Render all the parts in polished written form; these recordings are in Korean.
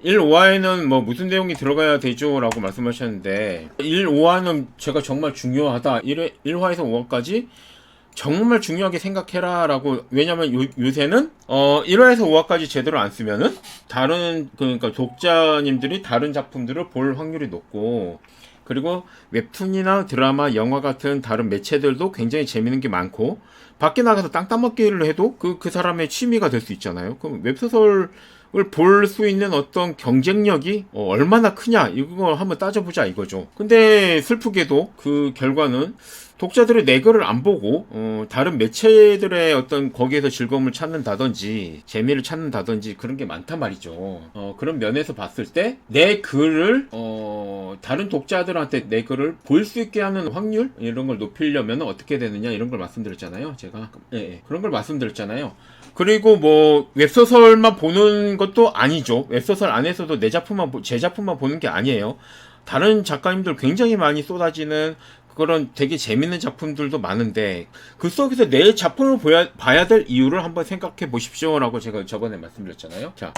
1, 5화에는 뭐 무슨 내용이 들어가야 되죠? 라고 말씀하셨는데 1, 5화는 제가 정말 중요하다. 1화에서 5화까지 정말 중요하게 생각해라 라고. 왜냐면 요새는 1화에서 5화까지 제대로 안 쓰면은 다른 그러니까 독자님들이 다른 작품들을 볼 확률이 높고, 그리고 웹툰이나 드라마, 영화 같은 다른 매체들도 굉장히 재밌는 게 많고, 밖에 나가서 땅 따먹기를 해도 그 사람의 취미가 될 수 있잖아요. 그럼 웹소설을 볼 수 있는 어떤 경쟁력이 얼마나 크냐, 이거 한번 따져보자 이거죠. 근데 슬프게도 그 결과는 독자들이 내 글을 안 보고 다른 매체들의 어떤 거기에서 즐거움을 찾는다든지 재미를 찾는다든지 그런 게 많단 말이죠. 그런 면에서 봤을 때 내 글을 다른 독자들한테 내 글을 볼 수 있게 하는 확률, 이런 걸 높이려면 어떻게 되느냐, 이런 걸 말씀드렸잖아요. 제가 그런 걸 말씀드렸잖아요. 그리고 뭐 웹소설만 보는 것도 아니죠. 웹소설 안에서도 제 작품만 보는 게 아니에요. 다른 작가님들 굉장히 많이 쏟아지는 그런 되게 재밌는 작품들도 많은데, 그 속에서 내 작품을 봐야 될 이유를 한번 생각해 보십시오 라고 제가 저번에 말씀드렸잖아요. 자,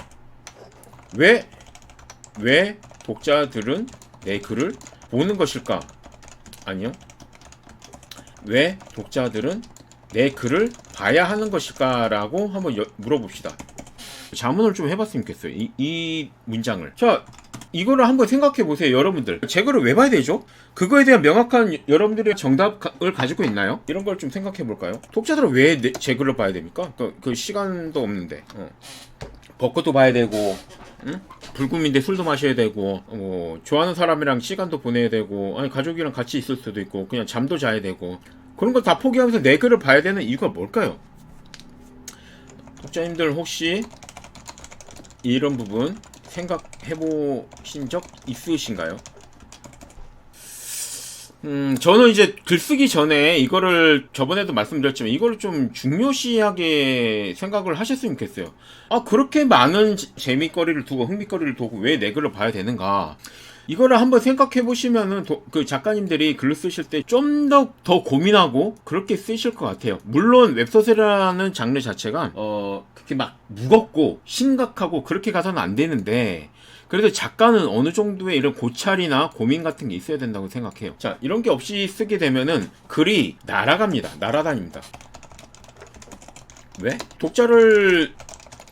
왜 독자들은 내 글을 보는 것일까? 아니요. 왜 독자들은 내 글을 봐야 하는 것일까? 라고 한번 물어봅시다. 자문을 좀 해봤으면 좋겠어요. 이 문장을. 자, 이거를 한번 생각해 보세요, 여러분들. 제 글을 왜 봐야 되죠? 그거에 대한 명확한 여러분들의 정답을 가지고 있나요? 이런 걸 좀 생각해 볼까요? 독자들은 왜 제 글을 봐야 됩니까? 그 시간도 없는데. 벚꽃도 봐야 되고, 응? 불금인데 술도 마셔야 되고, 좋아하는 사람이랑 시간도 보내야 되고, 아니 가족이랑 같이 있을 수도 있고, 그냥 잠도 자야 되고, 그런 거 다 포기하면서 내 글을 봐야 되는 이유가 뭘까요? 독자님들 혹시 이런 부분 생각해 보신 적 있으신가요? 저는 이제 글쓰기 전에 이거를 저번에도 말씀드렸지만 이거를 좀 중요시하게 생각을 하셨으면 좋겠어요. 그렇게 많은 재미거리를 두고 흥미거리를 두고 왜 내 글을 봐야 되는가? 이거를 한번 생각해 보시면은 그 작가님들이 글을 쓰실 때 좀 더 고민하고 그렇게 쓰실 것 같아요. 물론 웹소설이라는 장르 자체가 그렇게 막 무겁고 심각하고 그렇게 가서는 안 되는데, 그래도 작가는 어느 정도의 이런 고찰이나 고민 같은 게 있어야 된다고 생각해요. 자, 이런 게 없이 쓰게 되면은 글이 날아갑니다. 날아다닙니다. 왜? 독자를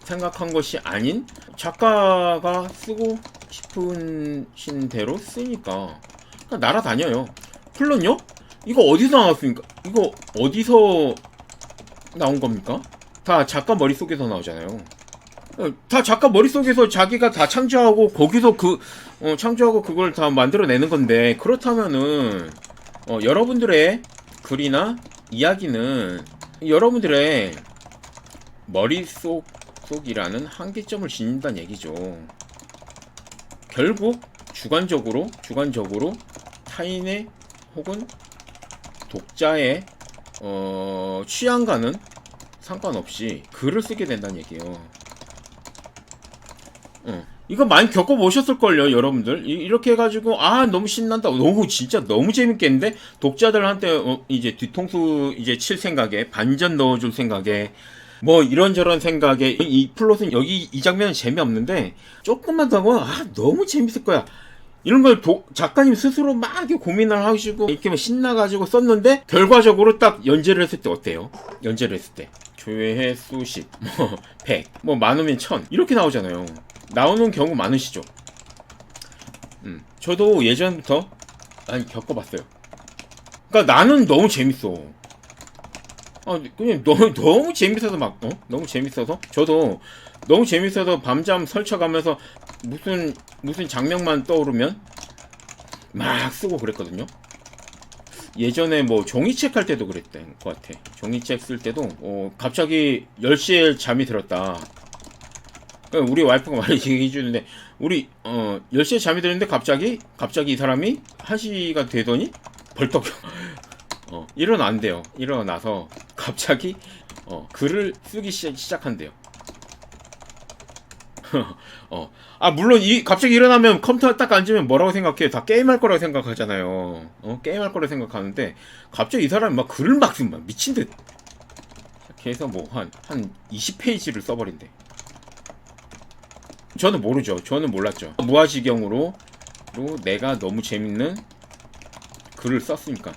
생각한 것이 아닌 작가가 쓰고 싶으신 대로 쓰니까 그러니까 날아다녀요. 물론요? 이거 어디서 나왔습니까? 이거 어디서 나온 겁니까? 다 작가 머릿속에서 나오잖아요. 다 작가 머릿속에서 자기가 다 창조하고 거기서 창조하고 그걸 다 만들어내는 건데, 그렇다면은 여러분들의 글이나 이야기는 여러분들의 머릿속이라는 한계점을 지닌다는 얘기죠. 결국 주관적으로 타인의 혹은 독자의 취향과는 상관없이 글을 쓰게 된다는 얘기예요. 이거 많이 겪어보셨을걸요, 여러분들. 이렇게 해가지고, 너무 신난다. 진짜 너무 재밌겠는데? 독자들한테, 이제 뒤통수 이제 칠 생각에, 반전 넣어줄 생각에, 뭐, 이런저런 생각에, 이 플롯은 이 장면은 재미없는데, 조금만 더 하면, 너무 재밌을 거야. 이런 걸 작가님 스스로 막 이렇게 고민을 하시고, 이렇게 신나가지고 썼는데, 결과적으로 딱 연재를 했을 때 어때요? 연재를 했을 때. 조회 수십, 100, 많으면 1000. 이렇게 나오잖아요. 나오는 경우 많으시죠? 저도 예전부터 많이 겪어봤어요. 그러니까 나는 너무 재밌어. 그냥 너무 재밌어서 너무 재밌어서 저도 너무 재밌어서 밤잠 설쳐가면서 무슨 장면만 떠오르면 막 쓰고 그랬거든요. 예전에 종이책 할 때도 그랬던 것 같아. 종이책 쓸 때도 갑자기 10시에 잠이 들었다. 우리 와이프가 많이 얘기해 주는데, 우리 10시에 잠이 드는데 갑자기 이 사람이 1시가 되더니 벌떡 일어난대요. 일어나서 갑자기 글을 쓰기 시작한대요. 물론 갑자기 일어나면 컴퓨터 딱 앉으면 뭐라고 생각해요? 다 게임할 거라고 생각하잖아요. 게임할 거라고 생각하는데 갑자기 이 사람이 막 글을 막 미친 듯 이렇게 해서 한 20페이지를 써버린대. 저는 모르죠. 저는 몰랐죠. 무아지경으로 내가 너무 재밌는 글을 썼으니까.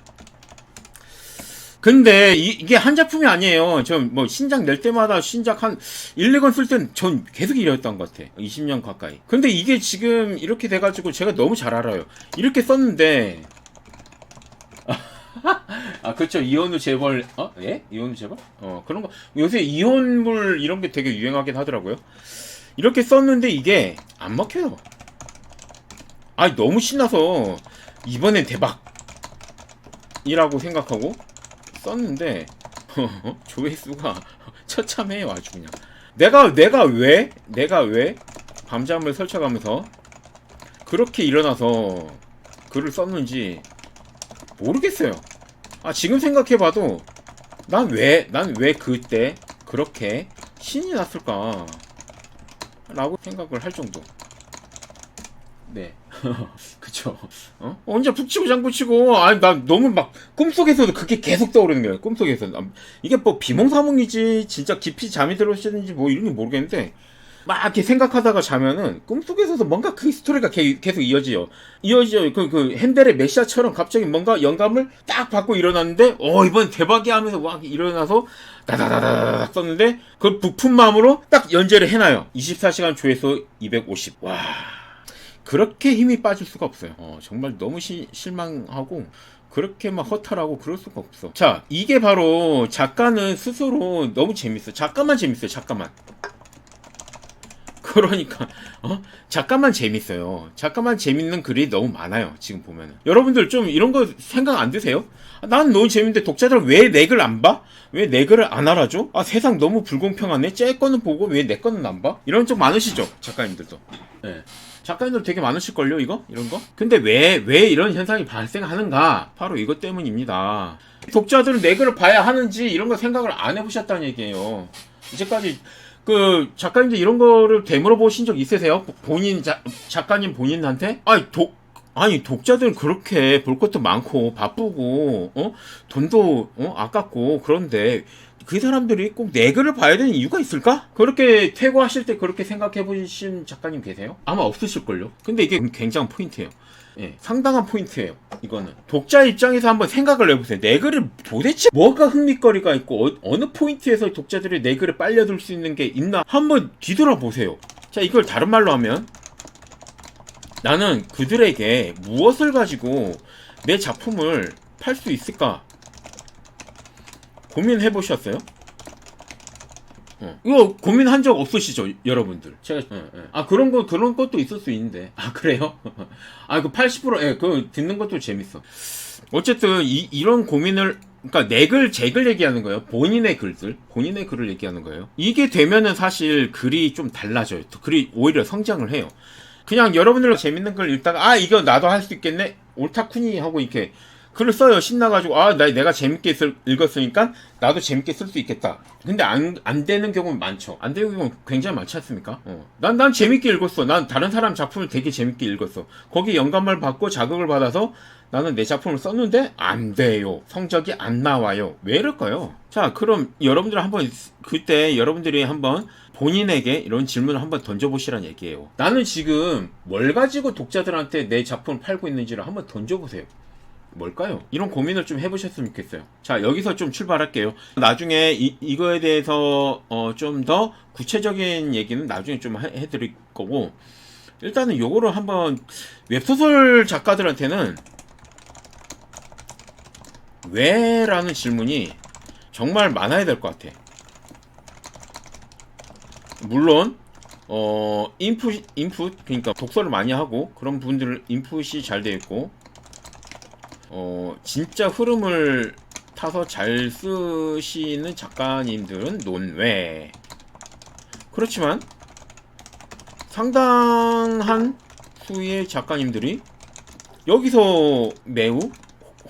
근데 이게 한 작품이 아니에요. 전 뭐 신작 낼 때마다 신작 한 1, 2권 쓸 땐 전 계속 이랬던 것 같아. 20년 가까이. 근데 이게 지금 이렇게 돼가지고 제가 너무 잘 알아요. 이렇게 썼는데 아 그렇죠. 이온우 재벌 예? 이온우 재벌? 그런 거 요새 이온물 이런 게 되게 유행하긴 하더라고요. 이렇게 썼는데 이게 안 먹혀요. 아 너무 신나서 이번엔 대박이라고 생각하고 썼는데 조회수가 처참해요. 아주 그냥 내가 왜 밤잠을 설쳐가면서 그렇게 일어나서 글을 썼는지 모르겠어요. 아 지금 생각해봐도 난 왜 그때 그렇게 신이 났을까 라고 생각을 할 정도. 네. 그쵸. 혼자 북치고 장구치고, 아니, 나 너무 막, 꿈속에서도 그게 계속 떠오르는 거예요. 꿈속에서. 이게 뭐 비몽사몽이지, 진짜 깊이 잠이 들었는지 뭐 이런 게 모르겠는데, 막 이렇게 생각하다가 자면은, 꿈속에서도 뭔가 그 스토리가 계속 이어지죠. 그 핸델의 메시아처럼 갑자기 뭔가 영감을 딱 받고 일어났는데, 이번 대박이야 하면서 막 일어나서, 다다다다다 썼는데, 그 부푼 마음으로 딱 연재를 해놔요. 24시간 조회수 250. 와. 그렇게 힘이 빠질 수가 없어요. 정말 너무 실망하고 그렇게 막 허탈하고 그럴 수가 없어. 자, 이게 바로 작가는 스스로 너무 재밌어. 작가만 재밌어요. 작가만. 그러니까 작가만 재밌어요. 작가만 재밌는 글이 너무 많아요. 지금 보면은 여러분들 좀 이런 거 생각 안 드세요? 난 너무 재밌는데 독자들은 왜 내 글 안 봐? 왜 내 글을 안 알아줘? 세상 너무 불공평하네. 쟤 거는 보고 왜 내 거는 안 봐? 이런 쪽 많으시죠? 작가님들도. 네. 작가님들 되게 많으실걸요, 이런 거? 근데 왜 이런 현상이 발생하는가? 바로 이것 때문입니다. 독자들은 내 글을 봐야 하는지 이런 거 생각을 안 해보셨다는 얘기예요. 이제까지 그 작가님들 이런 거를 되물어 보신 적 있으세요? 작가님 본인한테? 독자들은 그렇게 볼 것도 많고 바쁘고 돈도 아깝고 그런데 그 사람들이 꼭 내 글을 봐야 되는 이유가 있을까? 그렇게 퇴고하실 때 그렇게 생각해 보신 작가님 계세요? 아마 없으실걸요? 근데 이게 굉장한 포인트예요. 예, 상당한 포인트예요. 이거는 독자 입장에서 한번 생각을 해보세요. 내 글을 도대체 뭐가 흥미거리가 있고 어느 포인트에서 독자들이 내 글을 빨려들 수 있는 게 있나 한번 뒤돌아보세요. 자, 이걸 다른 말로 하면 나는 그들에게 무엇을 가지고 내 작품을 팔 수 있을까? 고민해보셨어요? 이거 고민한 적 없으시죠, 여러분들? 제가 그런 것도 있을 수 있는데. 그래요? 그 80% 그거 듣는 것도 재밌어. 어쨌든 이런 고민을 그러니까 제 글 얘기하는 거예요. 본인의 글을 얘기하는 거예요. 이게 되면은 사실 글이 좀 달라져요. 글이 오히려 성장을 해요. 그냥 여러분들 재밌는 글 읽다가 이거 나도 할 수 있겠네. 옳다쿠니 하고 이렇게 글을 써요. 신나가지고 내가 재밌게 읽었으니까 나도 재밌게 쓸 수 있겠다. 근데 안 되는 경우는 많죠. 안 되는 경우는 굉장히 많지 않습니까? 난 재밌게 읽었어. 난 다른 사람 작품을 되게 재밌게 읽었어. 거기 영감을 받고 자극을 받아서 나는 내 작품을 썼는데 안 돼요. 성적이 안 나와요. 왜 이럴까요? 자, 그럼 그때 여러분들이 한번 본인에게 이런 질문을 한번 던져보시라는 얘기예요. 나는 지금 뭘 가지고 독자들한테 내 작품을 팔고 있는지를 한번 던져보세요. 뭘까요? 이런 고민을 좀 해보셨으면 좋겠어요. 자, 여기서 좀 출발할게요. 나중에 이거에 대해서 좀 더 구체적인 얘기는 나중에 좀 해드릴 거고, 일단은 요거를 한번 웹소설 작가들한테는 왜? 라는 질문이 정말 많아야 될 것 같아. 물론 인풋 그러니까 독서를 많이 하고 그런 분들 인풋이 잘 되어 있고 진짜 흐름을 타서 잘 쓰시는 작가님들은 논외. 그렇지만 상당한 수의 작가님들이 여기서 매우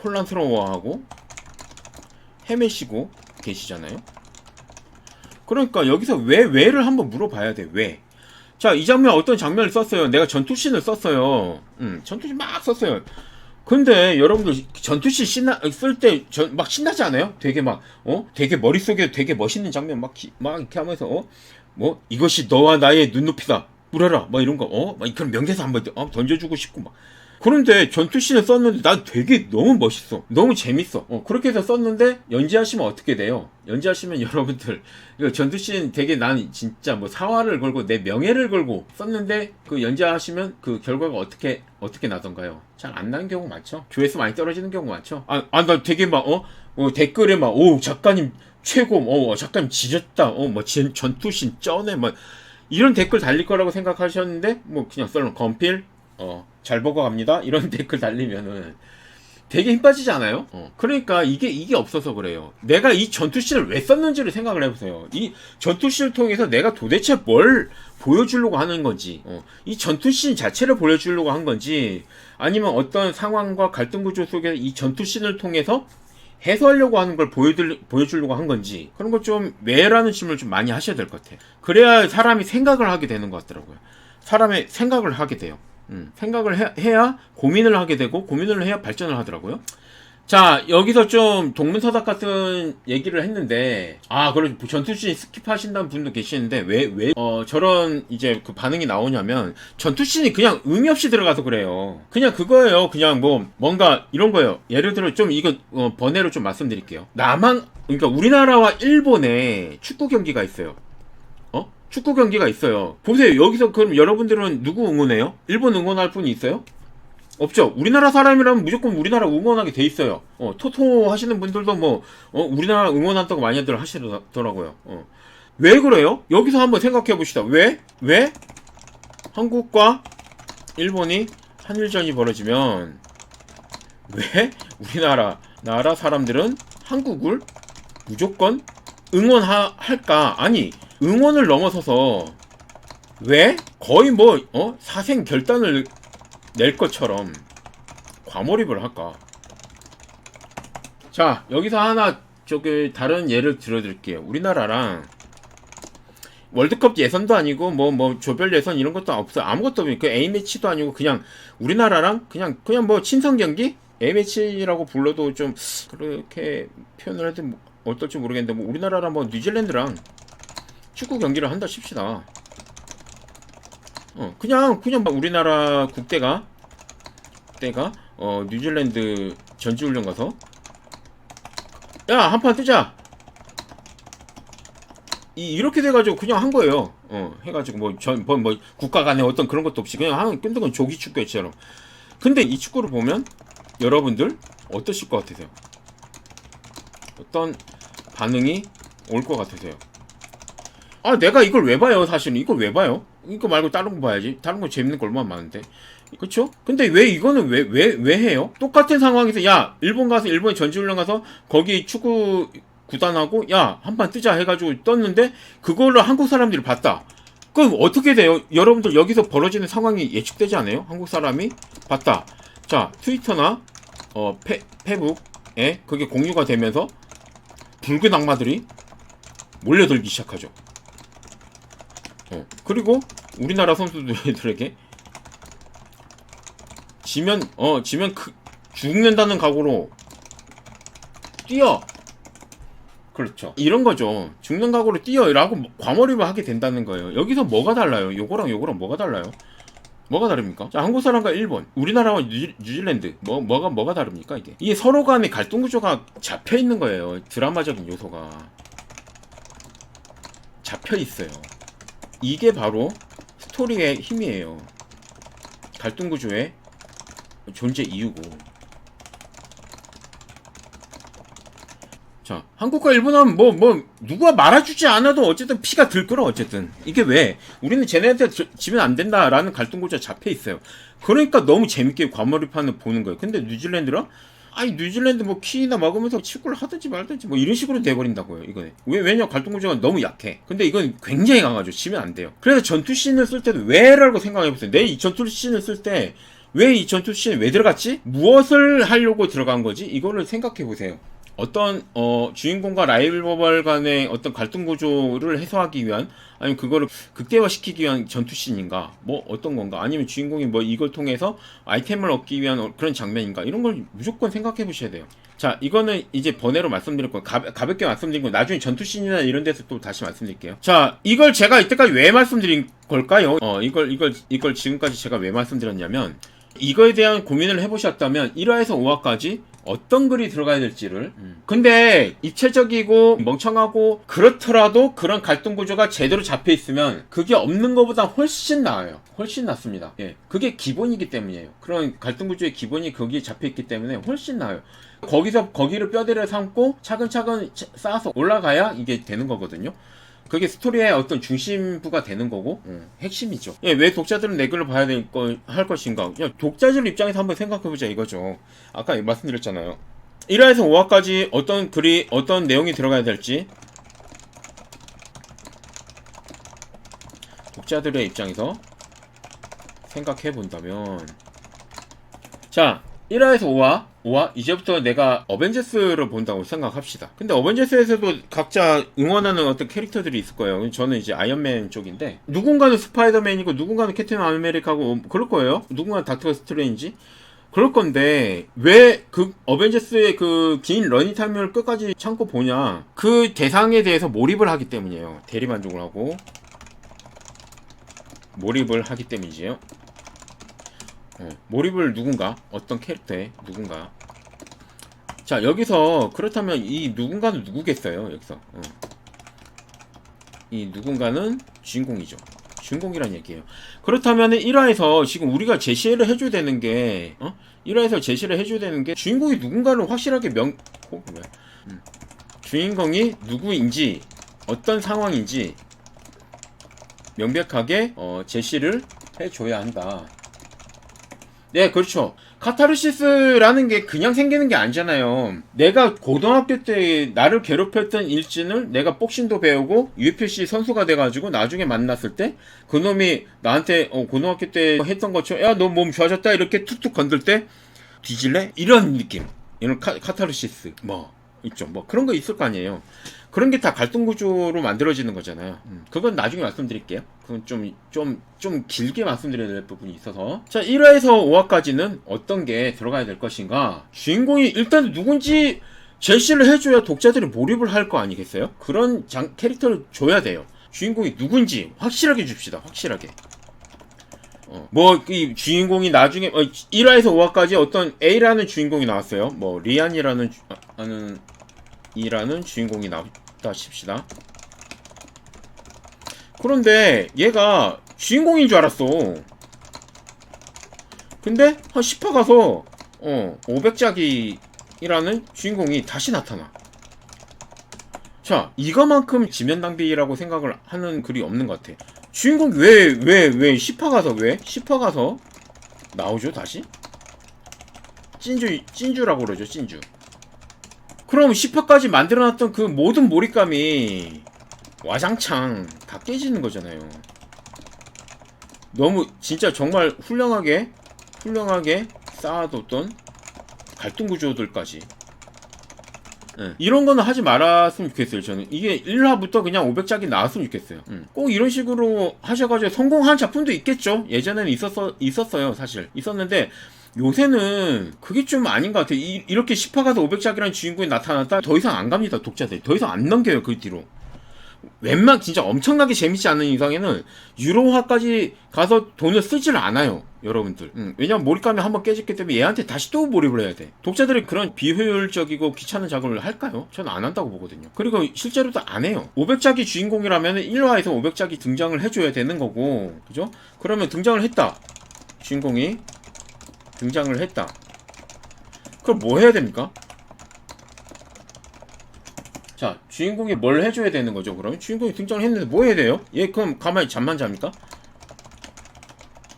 혼란스러워하고 헤매시고 계시잖아요. 그러니까 여기서 왜를 한번 물어봐야 돼. 왜? 자, 이 장면 어떤 장면을 썼어요. 내가 전투씬을 썼어요. 전투씬 막 썼어요. 근데 여러분들 전투씬 쓸 때 막 신나지 않아요? 되게 막 되게 머릿속에 되게 멋있는 장면 막 이렇게 하면서 이것이 너와 나의 눈높이다. 물어라 막 이런 거 막 그런 명대사 한번 던져주고 싶고 막. 그런데 전투씬을 썼는데 난 되게 너무 멋있어. 너무 재밌어. 그렇게 해서 썼는데 연재하시면 어떻게 돼요? 연재하시면 여러분들 이거 전투씬 되게 난 진짜 뭐 사활을 걸고 내 명예를 걸고 썼는데 그 연재하시면 그 결과가 어떻게 나던가요? 잘 안 나는 경우 많죠. 조회수 많이 떨어지는 경우 많죠. 나 되게 막 댓글에 막 오 작가님 최고 작가님 지렸다 뭐 전투씬 쩌네 막 이런 댓글 달릴 거라고 생각하셨는데 뭐 그냥 썰렁 건필 잘 보고 갑니다. 이런 댓글 달리면은 되게 힘 빠지지 않아요? 그러니까 이게 없어서 그래요. 내가 이 전투씬을 왜 썼는지를 생각을 해보세요. 이 전투씬을 통해서 내가 도대체 뭘 보여주려고 하는 건지, 이 전투씬 자체를 보여주려고 한 건지, 아니면 어떤 상황과 갈등 구조 속에 이 전투씬을 통해서 해소하려고 하는 걸 보여주려고 한 건지, 그런 거 좀 왜라는 질문을 좀 많이 하셔야 될 것 같아요. 그래야 사람이 생각을 하게 되는 것 같더라고요. 사람의 생각을 하게 돼요. 생각을 해야 고민을 하게 되고 고민을 해야 발전을 하더라고요. 자, 여기서 좀 동문서답 같은 얘기를 했는데 그리고 전투씬 스킵하신다는 분도 계시는데 왜 저런 이제 그 반응이 나오냐면 전투씬이 그냥 의미 없이 들어가서 그래요. 그냥 그거예요. 그냥 뭔가 이런 거예요. 예를 들어 좀 이거 번외로 좀 말씀드릴게요. 그러니까 우리나라와 일본의 축구 경기가 있어요. 축구 경기가 있어요. 보세요. 여기서 그럼 여러분들은 누구 응원해요? 일본 응원할 분이 있어요? 없죠. 우리나라 사람이라면 무조건 우리나라 응원하게 돼 있어요. 토토 하시는 분들도 우리나라 응원한다고 많이들 하시더라고요. 왜 그래요? 여기서 한번 생각해 봅시다. 왜 한국과 일본이 한일전이 벌어지면 왜 우리나라 사람들은 한국을 무조건 응원할까? 아니, 응원을 넘어서서 왜 거의 사생 결단을 낼 것처럼 과몰입을 할까? 자, 여기서 하나 다른 예를 들어드릴게요. 우리나라랑 월드컵 예선도 아니고 조별 예선 이런 것도 없어. 아무것도 없고 A매치도 아니고 그냥 우리나라랑 그냥 친선 경기? A매치라고 불러도 좀 그렇게 표현을 해도 어떨지 모르겠는데 우리나라랑 뉴질랜드랑 축구 경기를 한다 칩시다. 그냥 우리나라 국대가 뉴질랜드 전지훈련 가서 야 한판 뜨자 이렇게 돼가지고 그냥 한 거예요. 해가지고 국가 간에 어떤 그런 것도 없이 그냥 하는 끈적은 조기 축구처럼. 근데 이 축구를 보면 여러분들 어떠실 것 같으세요? 어떤 반응이 올 것 같으세요? 내가 이걸 왜 봐요? 사실은 이걸 왜 봐요? 이거 말고 다른 거 봐야지. 다른 거 재밌는 거 얼마나 많은데. 그쵸? 근데 왜 이거는 왜 해요? 똑같은 상황에서 일본 가서 일본 전지훈련 가서 거기 축구 구단하고 한판 뜨자 해가지고 떴는데 그거를 한국 사람들이 봤다. 그럼 어떻게 돼요? 여러분들 여기서 벌어지는 상황이 예측되지 않아요? 한국 사람이 봤다. 자, 트위터나 페북에 그게 공유가 되면서 붉은 악마들이 몰려들기 시작하죠. 그리고 우리나라 선수들에게 지면 죽는다는 각오로 뛰어. 그렇죠. 이런 거죠. 죽는 각오로 뛰어라고 과몰입을 하게 된다는 거예요. 여기서 뭐가 달라요? 요거랑 뭐가 달라요? 뭐가 다릅니까? 자, 한국 사람과 일본, 우리나라와 뉴질랜드 뭐가 다릅니까? 이게 서로 간의 갈등 구조가 잡혀 있는 거예요. 드라마적인 요소가 잡혀 있어요. 이게 바로 스토리의 힘이에요. 갈등 구조의 존재 이유고. 자, 한국과 일본 하면 누가 말아주지 않아도 어쨌든 피가 들끓어. 어쨌든 이게 왜 우리는 쟤네한테 지면 안 된다라는 갈등 구조가 잡혀 있어요. 그러니까 너무 재밌게 과몰입하는 보는 거예요. 근데 뉴질랜드랑 뉴질랜드 키나 먹으면서 축구를 하든지 말든지 이런 식으로 돼버린다고요. 이거는 왜냐 갈등 구조가 너무 약해. 근데 이건 굉장히 강하죠. 지면 안 돼요. 그래서 전투씬을 쓸 때도 왜라고 생각해보세요. 내 이 전투씬을 쓸 때 왜 이 전투씬에 왜 들어갔지? 무엇을 하려고 들어간 거지? 이거를 생각해보세요. 어떤 주인공과 라이벌 간의 어떤 갈등 구조를 해소하기 위한, 아니면 그거를 극대화시키기 위한 전투씬인가, 뭐 어떤 건가, 아니면 주인공이 뭐 이걸 통해서 아이템을 얻기 위한 그런 장면인가, 이런 걸 무조건 생각해 보셔야 돼요. 자, 이거는 이제 번외로 말씀드릴 거예요. 가볍게 말씀드린 거 나중에 전투씬이나 이런 데서 또 다시 말씀드릴게요. 자, 이걸 제가 이때까지 왜 말씀드린 걸까요? 이걸 지금까지 제가 왜 말씀드렸냐면, 이거에 대한 고민을 해보셨다면 1화에서 5화까지 어떤 글이 들어가야 될지를. 근데 입체적이고 멍청하고 그렇더라도 그런 갈등 구조가 제대로 잡혀 있으면 그게 없는 것보다 훨씬 나아요. 훨씬 낫습니다. 예, 그게 기본이기 때문이에요. 그런 갈등 구조의 기본이 거기에 잡혀 있기 때문에 훨씬 나아요. 거기서 거기를 뼈대를 삼고 차근차근 쌓아서 올라가야 이게 되는 거거든요. 그게 스토리의 어떤 중심부가 되는 거고, 핵심이죠. 예, 왜 독자들은 내 글을 봐야 할 것인가? 야, 독자들 입장에서 한번 생각해보자 이거죠. 아까 말씀드렸잖아요. 1화에서 5화까지 어떤 글이, 어떤 내용이 들어가야 될지, 독자들의 입장에서 생각해본다면, 자, 1화에서 5화, 이제부터 내가 어벤져스를 본다고 생각합시다. 근데 어벤져스에서도 각자 응원하는 어떤 캐릭터들이 있을 거예요. 저는 이제 아이언맨 쪽인데, 누군가는 스파이더맨이고, 누군가는 캡틴 아메리카고, 그럴 거예요. 누군가는 닥터 스트레인지. 그럴 건데, 왜 그 어벤져스의 그 긴 러닝타임을 끝까지 참고 보냐. 그 대상에 대해서 몰입을 하기 때문이에요. 대리만족을 하고, 몰입을 하기 때문이지요. 몰입을 누군가, 어떤 캐릭터에 누군가. 자, 여기서 그렇다면 이 누군가는 누구겠어요? 여기서 이 누군가는 주인공이죠. 주인공이란 얘기예요. 그렇다면 1화에서 지금 우리가 제시를 해줘야 되는 게 1화에서 제시를 해줘야 되는 게 주인공이 누군가를 확실하게 주인공이 누구인지, 어떤 상황인지 명백하게 제시를 해줘야 한다. 네, 그렇죠. 카타르시스라는 게 그냥 생기는 게 아니잖아요. 내가 고등학교 때 나를 괴롭혔던 일진을 내가 복싱도 배우고 UFC 선수가 돼가지고 나중에 만났을 때 그놈이 나한테 고등학교 때 했던 것처럼, 야, 너 몸 좋아졌다, 이렇게 툭툭 건들 때 뒤질래? 이런 느낌. 이런 카타르시스 뭐 있죠. 뭐 그런 거 있을 거 아니에요. 그런 게 다 갈등 구조로 만들어지는 거잖아요. 그건 나중에 말씀드릴게요. 그건 좀 길게 말씀드려야 될 부분이 있어서. 자, 1화에서 5화까지는 어떤 게 들어가야 될 것인가? 주인공이 일단 누군지 제시를 해줘야 독자들이 몰입을 할 거 아니겠어요? 그런 캐릭터를 줘야 돼요. 주인공이 누군지 확실하게 줍시다. 확실하게. 이 주인공이 나중에 1화에서 5화까지 어떤 A라는 주인공이 나왔어요. 뭐 리안이라는 이라는 주인공이 나왔다 칩시다. 그런데 얘가 주인공인 줄 알았어. 근데 한 10화 가서 500짜기라는 주인공이 다시 나타나. 자, 이거만큼 지면 낭비라고 생각을 하는 글이 없는 것 같아. 주인공이 왜 10화 가서 10화 가서 나오죠 다시? 찐주라고 그러죠, 찐주. 그럼 10화까지 만들어놨던 그 모든 몰입감이 와장창 다 깨지는 거잖아요. 너무 진짜 정말 훌륭하게 쌓아뒀던 갈등 구조들까지. 이런 거는 하지 말았으면 좋겠어요. 저는 이게 1화부터 그냥 500짝이 나왔으면 좋겠어요. 꼭 이런 식으로 하셔가지고 성공한 작품도 있겠죠. 예전에는 있었어요. 사실 있었는데 요새는 그게 좀 아닌 것 같아요. 이렇게 10화 가서 500짝이라는 주인공이 나타났다 더 이상 안 갑니다. 독자들이 더 이상 안 넘겨요. 그 뒤로. 진짜 엄청나게 재밌지 않는 이상에는 유로화까지 가서 돈을 쓰질 않아요. 여러분들. 왜냐면 몰입감이 한번 깨졌기 때문에 얘한테 다시 또 몰입을 해야 돼. 독자들이 그런 비효율적이고 귀찮은 작업을 할까요? 저는 안 한다고 보거든요. 그리고 실제로도 안 해요. 500짝이 주인공이라면 1화에서 500짝이 등장을 해줘야 되는 거고, 그죠? 그러면 등장을 했다. 주인공이 등장을 했다. 그럼 뭐 해야 됩니까? 자, 주인공이 뭘 해줘야 되는 거죠, 그러면? 주인공이 등장을 했는데 뭐 해야 돼요? 얘 그럼 가만히 잠만 잡니까?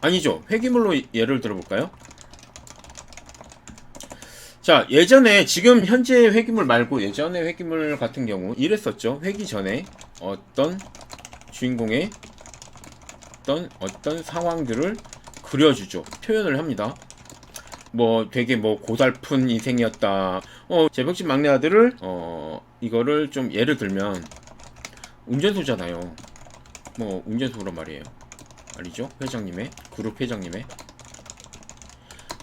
아니죠. 회귀물로 예를 들어볼까요? 자, 예전에, 지금 현재 회귀물 말고 예전의 회귀물 같은 경우 이랬었죠. 회귀 전에 어떤 주인공의 어떤 상황들을 그려주죠. 표현을 합니다. 뭐 되게 뭐 고달픈 인생이었다. 재벌집 막내 아들을 이거를 좀 예를 들면 운전수잖아요. 뭐 운전수란 말이에요. 아니죠? 회장님의 그룹 회장님의.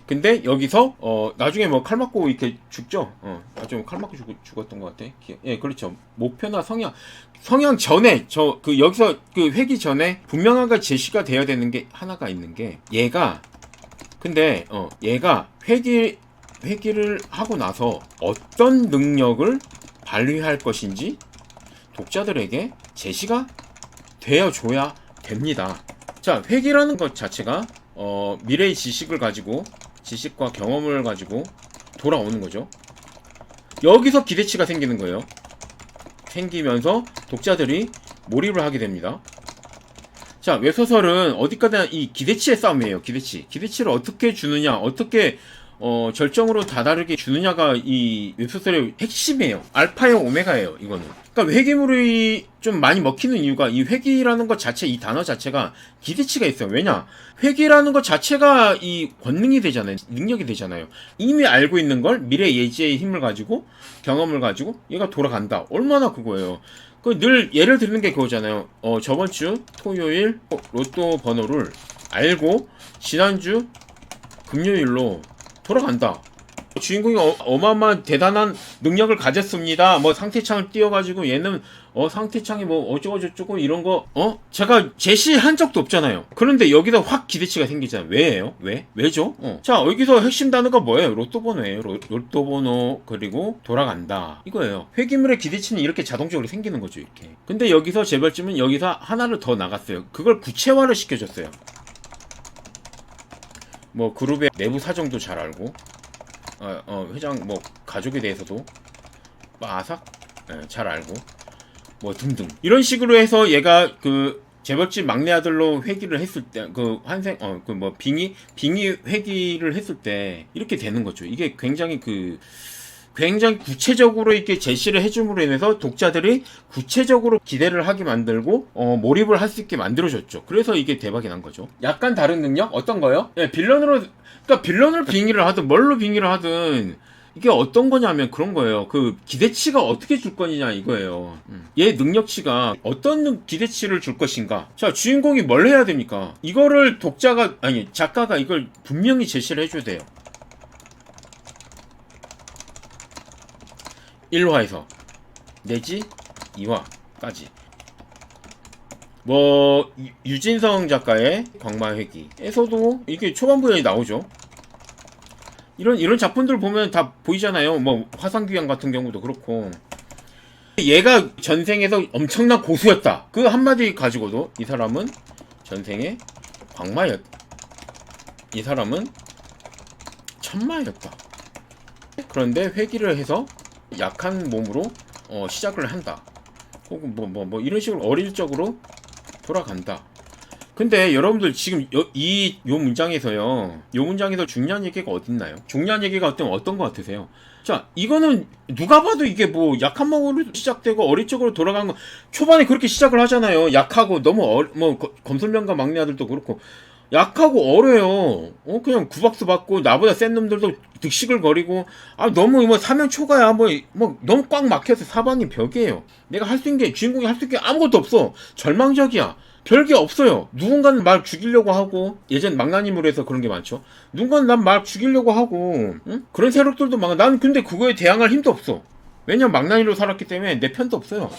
근데 여기서 나중에 뭐 칼 맞고 이렇게 죽죠. 나중에 칼 맞고 죽었던 것 같아. 예, 그렇죠. 목표나 성향 전에 여기서 그 회기 전에 분명하게 제시가 돼야 되는 게 하나가 있는 게 얘가 근데 얘가 회기를 하고 나서 어떤 능력을 발휘할 것인지 독자들에게 제시가 되어줘야 됩니다. 자, 회기라는 것 자체가 미래의 지식과 경험을 가지고 돌아오는 거죠. 여기서 기대치가 생기는 거예요. 생기면서 독자들이 몰입을 하게 됩니다. 자, 웹소설은 어디까지나 이 기대치의 싸움이에요. 기대치를 어떻게 주느냐, 어떻게 절정으로 다다르게 주느냐가 이 웹소설의 핵심이에요. 알파요 오메가예요. 이거는. 그러니까 회기물이 좀 많이 먹히는 이유가 이 회기라는 것 자체, 이 단어 자체가 기대치가 있어요. 왜냐? 회기라는 것 자체가 이 권능이 되잖아요. 능력이 되잖아요. 이미 알고 있는 걸 미래 예지의 힘을 가지고 경험을 가지고 얘가 돌아간다. 얼마나 그거예요. 늘 예를 드는 게 그거잖아요. 저번 주 토요일 로또 번호를 알고 지난주 금요일로 돌아간다. 주인공이 어마어마한 대단한 능력을 가졌습니다. 뭐 상태창을 띄워가지고 얘는 상태창이 뭐 어쩌고저쩌고 이런 거 제가 제시한 적도 없잖아요. 그런데 여기다 확 기대치가 생기잖아요. 왜예요? 왜죠? 자, 여기서 핵심 단어가 뭐예요? 로또 번호예요. 로또 번호 그리고 돌아간다 이거예요. 회기물의 기대치는 이렇게 자동적으로 생기는 거죠. 이렇게. 근데 여기서 재벌집은 여기서 하나를 더 나갔어요. 그걸 구체화를 시켜줬어요. 뭐 그룹의 내부 사정도 잘 알고 회장 뭐 가족에 대해서도 아삭 잘 알고 뭐 등등 이런 식으로 해서 얘가 그 재벌집 막내 아들로 회귀를 했을 때 그 환생 그 뭐 빙의 회귀를 했을 때 이렇게 되는 거죠. 이게 굉장히 구체적으로 이렇게 제시를 해줌으로 인해서 독자들이 구체적으로 기대를 하게 만들고 몰입을 할 수 있게 만들어줬죠. 그래서 이게 대박이 난 거죠. 약간 다른 능력? 어떤 거요? 예, 그러니까 빌런을 빙의를 하든 뭘로 빙의를 하든 이게 어떤 거냐면 그런 거예요. 그 기대치가 어떻게 줄 거냐 이거예요. 얘 능력치가 어떤 기대치를 줄 것인가. 자, 주인공이 뭘 해야 됩니까? 이거를 작가가 이걸 분명히 제시를 해줘야 돼요. 1화에서 내지 2화까지 뭐 유진성 작가의 광마회기에서도 이게 초반부에 나오죠. 이런 작품들 보면 다 보이잖아요. 뭐 화상귀양 같은 경우도 그렇고 얘가 전생에서 엄청난 고수였다. 그 한마디 가지고도 이 사람은 전생에 광마였다. 이 사람은 천마였다. 그런데 회기를 해서 약한 몸으로 시작을 한다. 혹은 뭐 이런 식으로 어릴적으로 돌아간다. 근데 여러분들 지금 요 문장에서요. 요 문장에서 중요한 얘기가 어딨나요? 중요한 얘기가 어떤 거 같으세요? 자, 이거는 누가 봐도 이게 뭐 약한 몸으로 시작되고 어릴적으로 돌아간 거 초반에 그렇게 시작을 하잖아요. 약하고 너무 검술명가 막내 아들도 그렇고 약하고 어려요. 그냥 구박수 받고 나보다 센 놈들도 득식을 거리고 너무 뭐 사면 초가야 뭐 너무 꽉 막혀서 사방이 벽이에요. 내가 할 수 있는 게 주인공이 할 수 있는 게 아무것도 없어. 절망적이야. 별게 없어요. 누군가는 말 죽이려고 하고 예전 망나님으로 해서 그런 게 많죠. 누군가는 난 말 죽이려고 하고 그런 세력들도 많아. 나는 근데 그거에 대항할 힘도 없어. 왜냐면 망나니로 살았기 때문에 내 편도 없어요.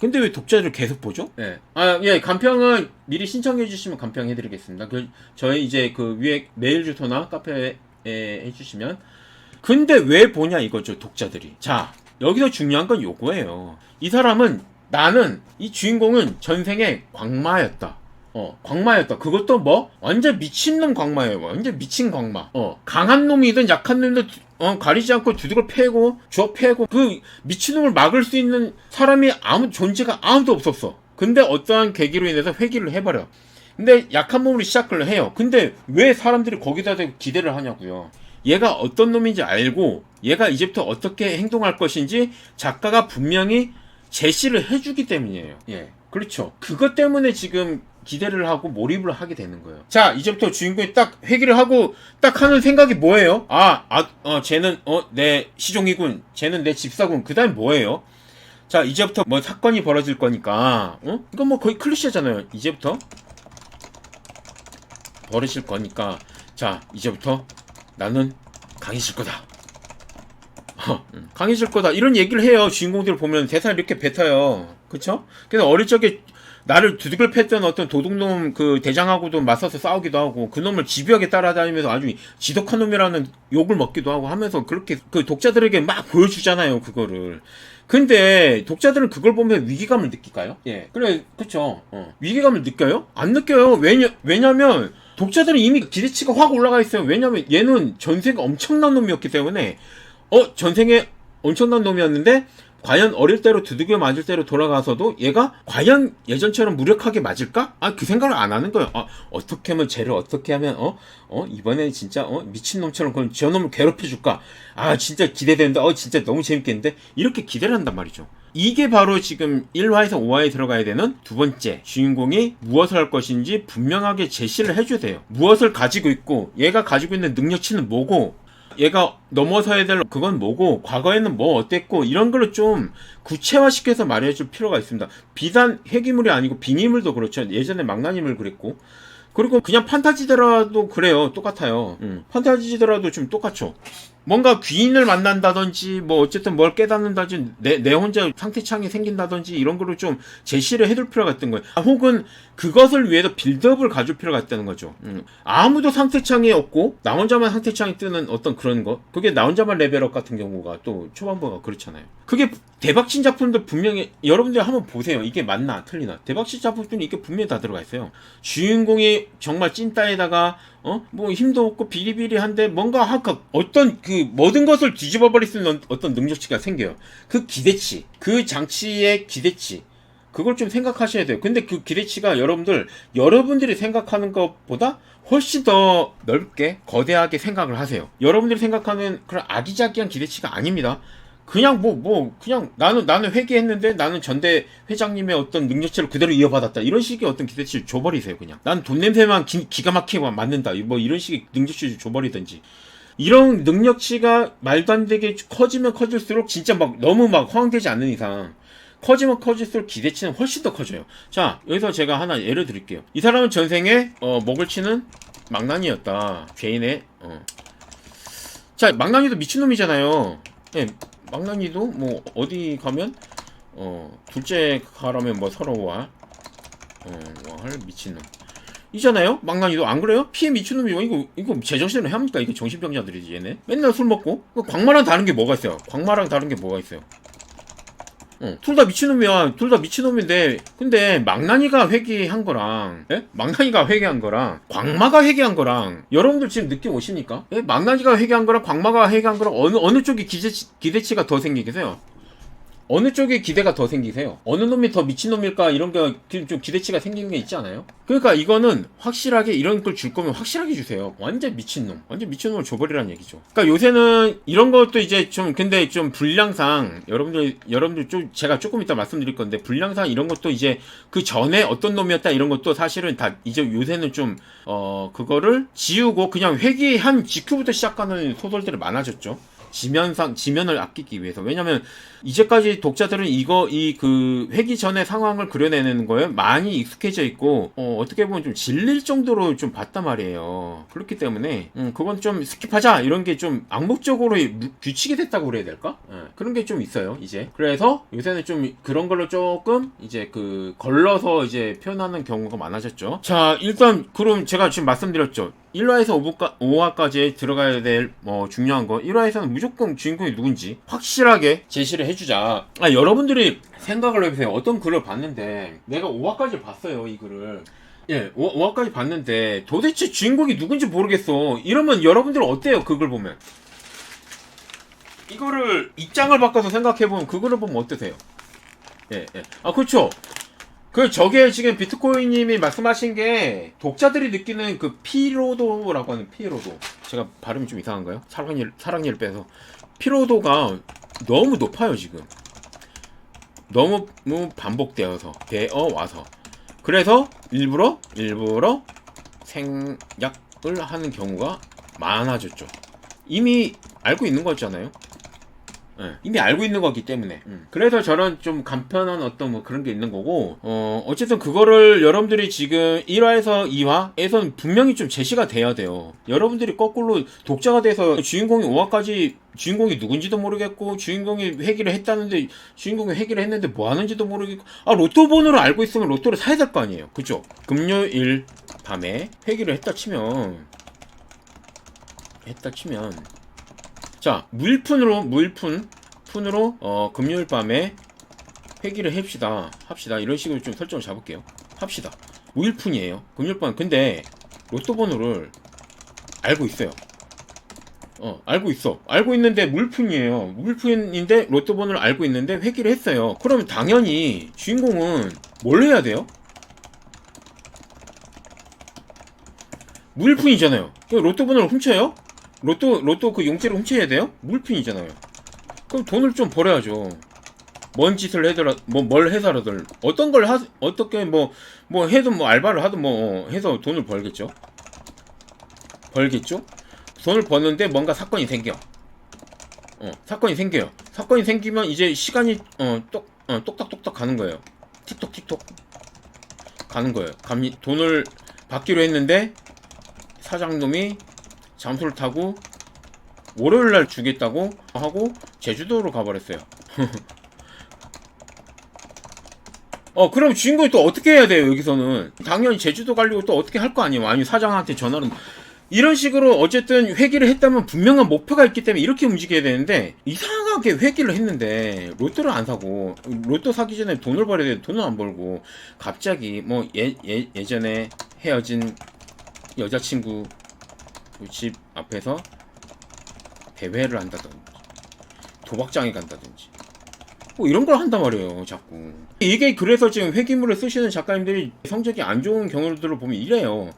근데 왜 독자를 계속 보죠? 예. 예, 간평은 미리 신청해 주시면 간평 해드리겠습니다. 저희 이제 그 위에 메일 주소나 카페에 해주시면. 근데 왜 보냐 이거죠, 독자들이. 자, 여기서 중요한 건 요거예요. 이 주인공은 전생에 광마였다. 광마였다. 그것도 뭐? 완전 미친놈 광마예요. 완전 미친 광마. 강한 놈이든 약한 놈이든 가리지 않고 두둑을 패고 그 미친놈을 막을 수 있는 사람이 존재가 아무도 없었어. 근데 어떠한 계기로 인해서 회귀를 해버려. 근데 약한 몸으로 시작을 해요. 근데 왜 사람들이 거기다 대고 기대를 하냐고요. 얘가 어떤 놈인지 알고 얘가 이제부터 어떻게 행동할 것인지 작가가 분명히 제시를 해주기 때문이에요. 예, 그렇죠. 그것 때문에 지금 기대를 하고 몰입을 하게 되는 거예요. 자, 이제부터 주인공이 딱 회귀를 하고 딱 하는 생각이 뭐예요? 쟤는 내 시종이군. 쟤는 내 집사군. 그 다음에 뭐예요? 자, 이제부터 뭐 사건이 벌어질 거니까, 이건 뭐 거의 클리셰잖아요. 이제부터 벌어질 거니까, 자, 이제부터 나는 강해질 거다. 강해질 거다. 이런 얘기를 해요. 주인공들 보면 대사 이렇게 뱉어요. 그쵸? 그래서 어릴 적에 나를 두들겨 팼던 어떤 도둑놈 그 대장하고도 맞서서 싸우기도 하고, 그 놈을 집요하게 따라다니면서 아주 지독한 놈이라는 욕을 먹기도 하고 하면서 그렇게 그 독자들에게 막 보여주잖아요. 그거를. 근데 독자들은 그걸 보면 위기감을 느낄까요? 예. 그래, 그쵸. 위기감을 느껴요? 안 느껴요. 왜냐면 독자들은 이미 기대치가 확 올라가 있어요. 왜냐면 얘는 전생에 엄청난 놈이었기 때문에, 전생에 엄청난 놈이었는데, 과연 어릴 때로 두들겨 맞을 때로 돌아가서도 얘가 과연 예전처럼 무력하게 맞을까? 그 생각을 안 하는 거예요. 어떻게 하면 쟤를 어떻게 하면 이번에 진짜 미친놈처럼 그럼 저 놈을 괴롭혀줄까? 진짜 기대된다. 진짜 너무 재밌겠는데? 이렇게 기대를 한단 말이죠. 이게 바로 지금 1화에서 5화에 들어가야 되는 두 번째, 주인공이 무엇을 할 것인지 분명하게 제시를 해줘야 돼요. 무엇을 가지고 있고 얘가 가지고 있는 능력치는 뭐고 얘가 넘어서야 될 그건 뭐고 과거에는 뭐 어땠고 이런 걸로 좀 구체화시켜서 말해줄 필요가 있습니다. 비단 회귀물이 아니고 빙의물도 그렇죠. 예전에 망나님을 그랬고, 그리고 그냥 판타지더라도 그래요. 똑같아요. 판타지더라도 좀 똑같죠. 뭔가 귀인을 만난다든지 뭐 어쨌든 뭘 깨닫는다든지 내 혼자 상태창이 생긴다든지 이런 거를 좀 제시를 해둘 필요가 있던 거예요. 혹은 그것을 위해서 빌드업을 가질 필요가 있다는 거죠. 아무도 상태창이 없고 나 혼자만 상태창이 뜨는 어떤 그런 거, 그게 나 혼자만 레벨업 같은 경우가 또 초반부가 그렇잖아요. 그게 대박친 작품들 분명히 여러분들 한번 보세요. 이게 맞나 틀리나. 대박친 작품들은 이게 분명히 다 들어가 있어요. 주인공이 정말 찐따에다가 뭐 힘도 없고 비리비리한데 뭔가 어떤 그 모든 것을 뒤집어 버릴 수 있는 어떤 능력치가 생겨요. 그 기대치, 그 장치의 기대치, 그걸 좀 생각하셔야 돼요. 근데 그 기대치가 여러분들이 생각하는 것보다 훨씬 더 넓게 거대하게 생각을 하세요. 여러분들이 생각하는 그런 아기자기한 기대치가 아닙니다. 그냥 그냥 나는 회계했는데 나는 전대 회장님의 어떤 능력치를 그대로 이어받았다. 이런 식의 어떤 기대치를 줘버리세요, 그냥. 나는 돈 냄새만 기가 막히게 맞는다. 뭐 이런 식의 능력치를 줘버리든지. 이런 능력치가 말도 안 되게 커지면 커질수록 진짜 막 너무 막 허황되지 않는 이상 커지면 커질수록 기대치는 훨씬 더 커져요. 자, 여기서 제가 하나 예를 드릴게요. 이 사람은 전생에 목을 치는 망나니였다. 죄인의 자, 망나니도 미친놈이잖아요. 예. 망나니도 뭐 어디 가면 둘째 가라면 뭐 서러워할 미친놈 이잖아요. 망나니도 안 그래요? 피해 미친놈이 이거 제정신으로 해야 합니까? 이게 정신병자들이지 얘네. 맨날 술 먹고. 광마랑 다른 게 뭐가 있어요? 광마랑 다른 게 뭐가 있어요? 둘 다 미친놈이야. 둘 다 미친놈인데, 근데 망나니가 회귀한 거랑, 망나니가 회귀한 거랑, 광마가 회귀한 거랑, 여러분들 지금 느낌 오십니까? 망나니가 회귀한 거랑, 광마가 회귀한 거랑, 어느 쪽이 기대치가 더 생기겠어요? 어느 쪽에 기대가 더 생기세요? 어느 놈이 더 미친놈일까? 이런 게 좀 기대치가 생기는 게 있지 않아요? 그러니까 이거는 확실하게 이런 걸 줄 거면 확실하게 주세요. 완전 미친놈을 줘버리라는 얘기죠. 그러니까 요새는 이런 것도 이제 근데 좀 분량상 여러분들 좀 제가 조금 이따 말씀드릴 건데, 분량상 이런 것도 이제 그 전에 어떤 놈이었다 이런 것도 사실은 다 이제 요새는 좀 그거를 지우고 그냥 회귀한 직후부터 시작하는 소설들이 많아졌죠. 지면을 아끼기 위해서. 왜냐면 이제까지 독자들은 그 회기 전의 상황을 그려내는 거에 많이 익숙해져 있고 어떻게 보면 좀 질릴 정도로 좀 봤단 말이에요. 그렇기 때문에 그건 좀 스킵하자 이런 게 좀 암묵적으로 규칙이 됐다고 그래야 될까? 그런 게 좀 있어요 이제. 그래서 요새는 좀 그런 걸로 조금 이제 걸러서 이제 표현하는 경우가 많아졌죠. 자, 일단 그럼 제가 지금 말씀드렸죠. 1화에서 5화까지 들어가야 될 중요한 거, 1화에서는 무조건 주인공이 누군지 확실하게 제시를 해주자. 여러분들이 생각을 해보세요. 어떤 글을 봤는데, 내가 5화까지 봤어요, 이 글을. 5화까지 봤는데 도대체 주인공이 누군지 모르겠어. 이러면 여러분들은 어때요? 그걸 보면, 이거를 입장을 바꿔서 생각해보면 그거를 보면 어떠세요? 그렇죠. 저게 지금 비트코인님이 말씀하신 게 독자들이 느끼는 그 피로도라고 하는 피로도. 제가 발음이 좀 이상한가요? 사랑니를 빼서. 피로도가 너무 높아요, 지금. 너무 반복되어서, 와서. 그래서 일부러 생략을 하는 경우가 많아졌죠. 이미 알고 있는 거잖아요. 이미 알고 있는 거기 때문에. 그래서 저런 좀 간편한 어떤 뭐 그런 게 있는 거고, 어쨌든 그거를 여러분들이 지금 1화에서 2화에서는 분명히 좀 제시가 돼야 돼요. 여러분들이 거꾸로 독자가 돼서 주인공이 5화까지 주인공이 누군지도 모르겠고, 주인공이 회귀를 했다는데, 주인공이 회귀를 했는데 뭐 하는지도 모르겠고, 아, 로또 번호를 알고 있으면 로또를 사야 될 거 아니에요. 그죠? 금요일 밤에 회귀를 했다 치면, 자, 무일푼으로 금요일 밤에 회기를 합시다. 이런 식으로 좀 설정을 잡을게요. 합시다. 무일푼이에요. 금요일 밤. 근데 로또 번호를 알고 있어요. 알고 있는데 무일푼이에요. 무일푼인데 로또 번호를 알고 있는데 회기를 했어요. 그러면 당연히 주인공은 뭘 해야 돼요? 무일푼이잖아요. 로또 번호를 훔쳐요? 로또 그 용지를 훔쳐야 돼요? 물품이잖아요. 그럼 돈을 좀 벌어야죠. 뭔 짓을 해더라, 뭘 해서라들, 어떻게 해도 알바를 하든 해서 돈을 벌겠죠? 돈을 버는데 뭔가 사건이 생겨. 사건이 생겨요. 사건이 생기면 이제 시간이, 똑딱똑딱 가는 거예요. 틱톡 가는 거예요. 돈을 받기로 했는데, 사장놈이 잠수를 타고 월요일날 주겠다고 하고 제주도로 가버렸어요. 그럼 주인공이 또 어떻게 해야 돼요? 여기서는 당연히 제주도 가려고 또 어떻게 할 거 아니에요. 아니 사장한테 전화를 이런 식으로 어쨌든 회기를 했다면 분명한 목표가 있기 때문에 이렇게 움직여야 되는데 이상하게 회기를 했는데 로또를 안 사고 로또 사기 전에 돈을 벌어야 되는데 돈을 안 벌고 갑자기 예전에 헤어진 여자친구 집 앞에서 대회를 한다든지 도박장에 간다든지 이런 걸 한단 말이에요. 자꾸 이게 그래서 지금 회기물을 쓰시는 작가님들이 성적이 안 좋은 경우들을 보면 이래요.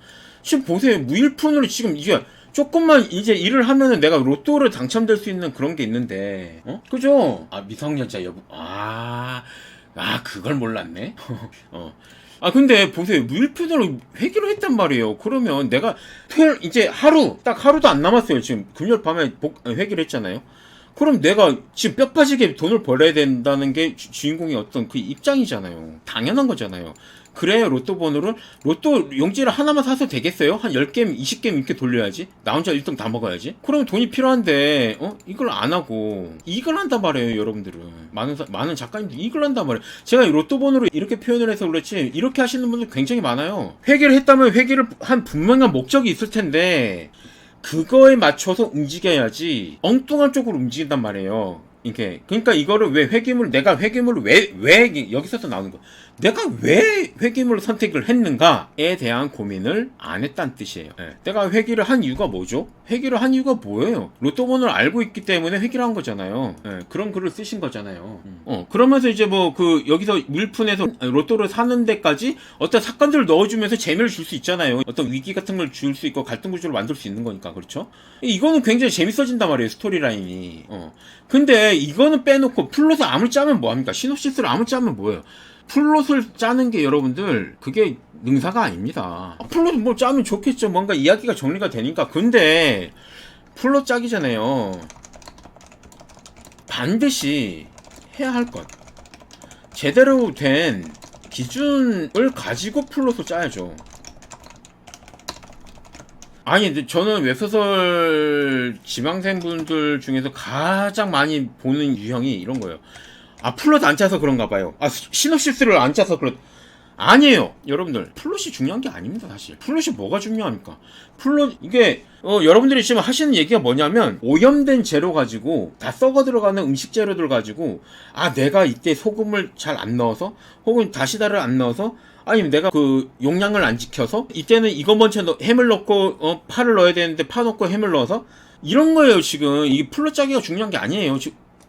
지금 보세요. 무일푼으로 지금 이게 조금만 이제 일을 하면은 내가 로또를 당첨될 수 있는 그런 게 있는데 그죠? 미성년자 여부 그걸 몰랐네. 근데 보세요. 무일푼으로 회기를 했단 말이에요. 그러면 내가 이제 하루도 안 남았어요. 지금 금요일 밤에 회기를 했잖아요. 그럼 내가 지금 뼈 빠지게 돈을 벌어야 된다는 게 주인공의 어떤 그 입장이잖아요. 당연한 거잖아요. 그래 로또 번호를 로또 용지를 하나만 사서 되겠어요? 한 10게임 20게임 이렇게 돌려야지. 나 혼자 1등 다 먹어야지. 그러면 돈이 필요한데 이걸 안 하고 이걸 한단 말이에요. 여러분들은 많은 작가님들이 이걸 한단 말이에요. 제가 로또 번호를 이렇게 표현을 해서 그렇지 이렇게 하시는 분들 굉장히 많아요. 회계를 했다면 회계를 한 분명한 목적이 있을 텐데 그거에 맞춰서 움직여야지 엉뚱한 쪽으로 움직인단 말이에요. 그러니까 이거를 내가 회계물을 왜 여기서도 나오는 거. 내가 왜 회계물을 선택을 했는가에 대한 고민을 안 했다는 뜻이에요. 내가 회계를 한 이유가 뭐죠? 회계를 한 이유가 뭐예요? 로또 번호를 알고 있기 때문에 회계를 한 거잖아요. 그런 글을 쓰신 거잖아요. 그러면서 이제 여기서 물품에서 로또를 사는 데까지 어떤 사건들을 넣어주면서 재미를 줄 수 있잖아요. 어떤 위기 같은 걸 줄 수 있고 갈등 구조를 만들 수 있는 거니까. 그렇죠? 이거는 굉장히 재밌어진단 말이에요. 스토리라인이. 근데 이거는 빼놓고 플롯을 아무리 짜면 뭐합니까? 시놉시스를 아무리 짜면 뭐예요? 플롯을 짜는 게 여러분들 그게 능사가 아닙니다. 플롯 짜면 좋겠죠. 뭔가 이야기가 정리가 되니까. 근데 플롯 짜기 전에요 반드시 해야 할 것 제대로 된 기준을 가지고 플롯을 짜야죠. 근데 저는 웹소설 지망생분들 중에서 가장 많이 보는 유형이 이런 거예요. 플롯 안 짜서 그런가 봐요. 시놉시스를 안 짜서 아니에요. 여러분들 플롯이 중요한 게 아닙니다. 사실 플롯이 뭐가 중요합니까? 이게 여러분들이 지금 하시는 얘기가 뭐냐면 오염된 재료 가지고 다 썩어 들어가는 음식 재료들 가지고 내가 이때 소금을 잘 안 넣어서 혹은 다시다를 안 넣어서 아니면 내가 그 용량을 안 지켜서 이때는 이거 먼저 햄을 넣고 파를 넣어야 되는데 파 넣고 햄을 넣어서 이런 거예요. 지금 이 플롯 짜기가 중요한 게 아니에요.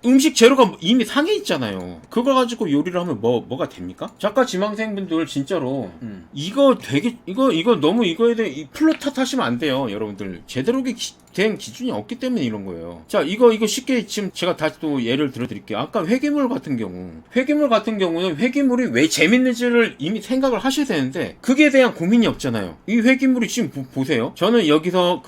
음식 재료가 이미 상해 있잖아요. 그걸 가지고 요리를 하면 뭐가 됩니까? 작가 지망생분들 진짜로 이거 되게 이거 너무 이거에 대해 플롯 탓하시면 안 돼요. 여러분들 제대로 된 기준이 없기 때문에 이런 거예요. 자, 이거 쉽게 지금 제가 다시 또 예를 들어드릴게요. 아까 회계물 같은 경우는 회계물이 왜 재밌는지를 이미 생각을 하셔야 되는데 그게 대한 고민이 없잖아요. 이 회계물이 지금 보세요. 저는 여기서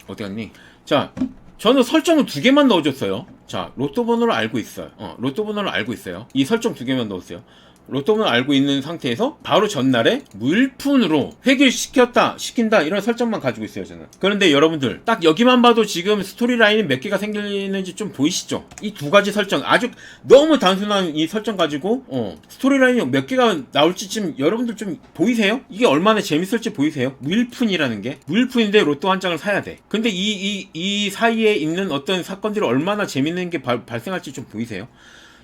어디 갔니? 자, 저는 설정을 2개만 넣어줬어요. 자, 로또 번호를 알고 있어요. 로또 번호를 알고 있어요. 이 설정 2개만 넣었어요. 로또 번호를 알고 있는 상태에서 바로 전날에 물푼으로 회계를 시킨다 이런 설정만 가지고 있어요, 저는. 그런데 여러분들 딱 여기만 봐도 지금 스토리 라인이 몇 개가 생기는지 좀 보이시죠? 이 2가지 설정, 아주 너무 단순한 이 설정 가지고 스토리 라인이 몇 개가 나올지 지금 여러분들 좀 보이세요? 이게 얼마나 재밌을지 보이세요? 물푼이라는 게 물푼인데 로또 한 장을 사야 돼. 근데 이 사이에 있는 어떤 사건들이 얼마나 재밌는 게 발생할지 좀 보이세요?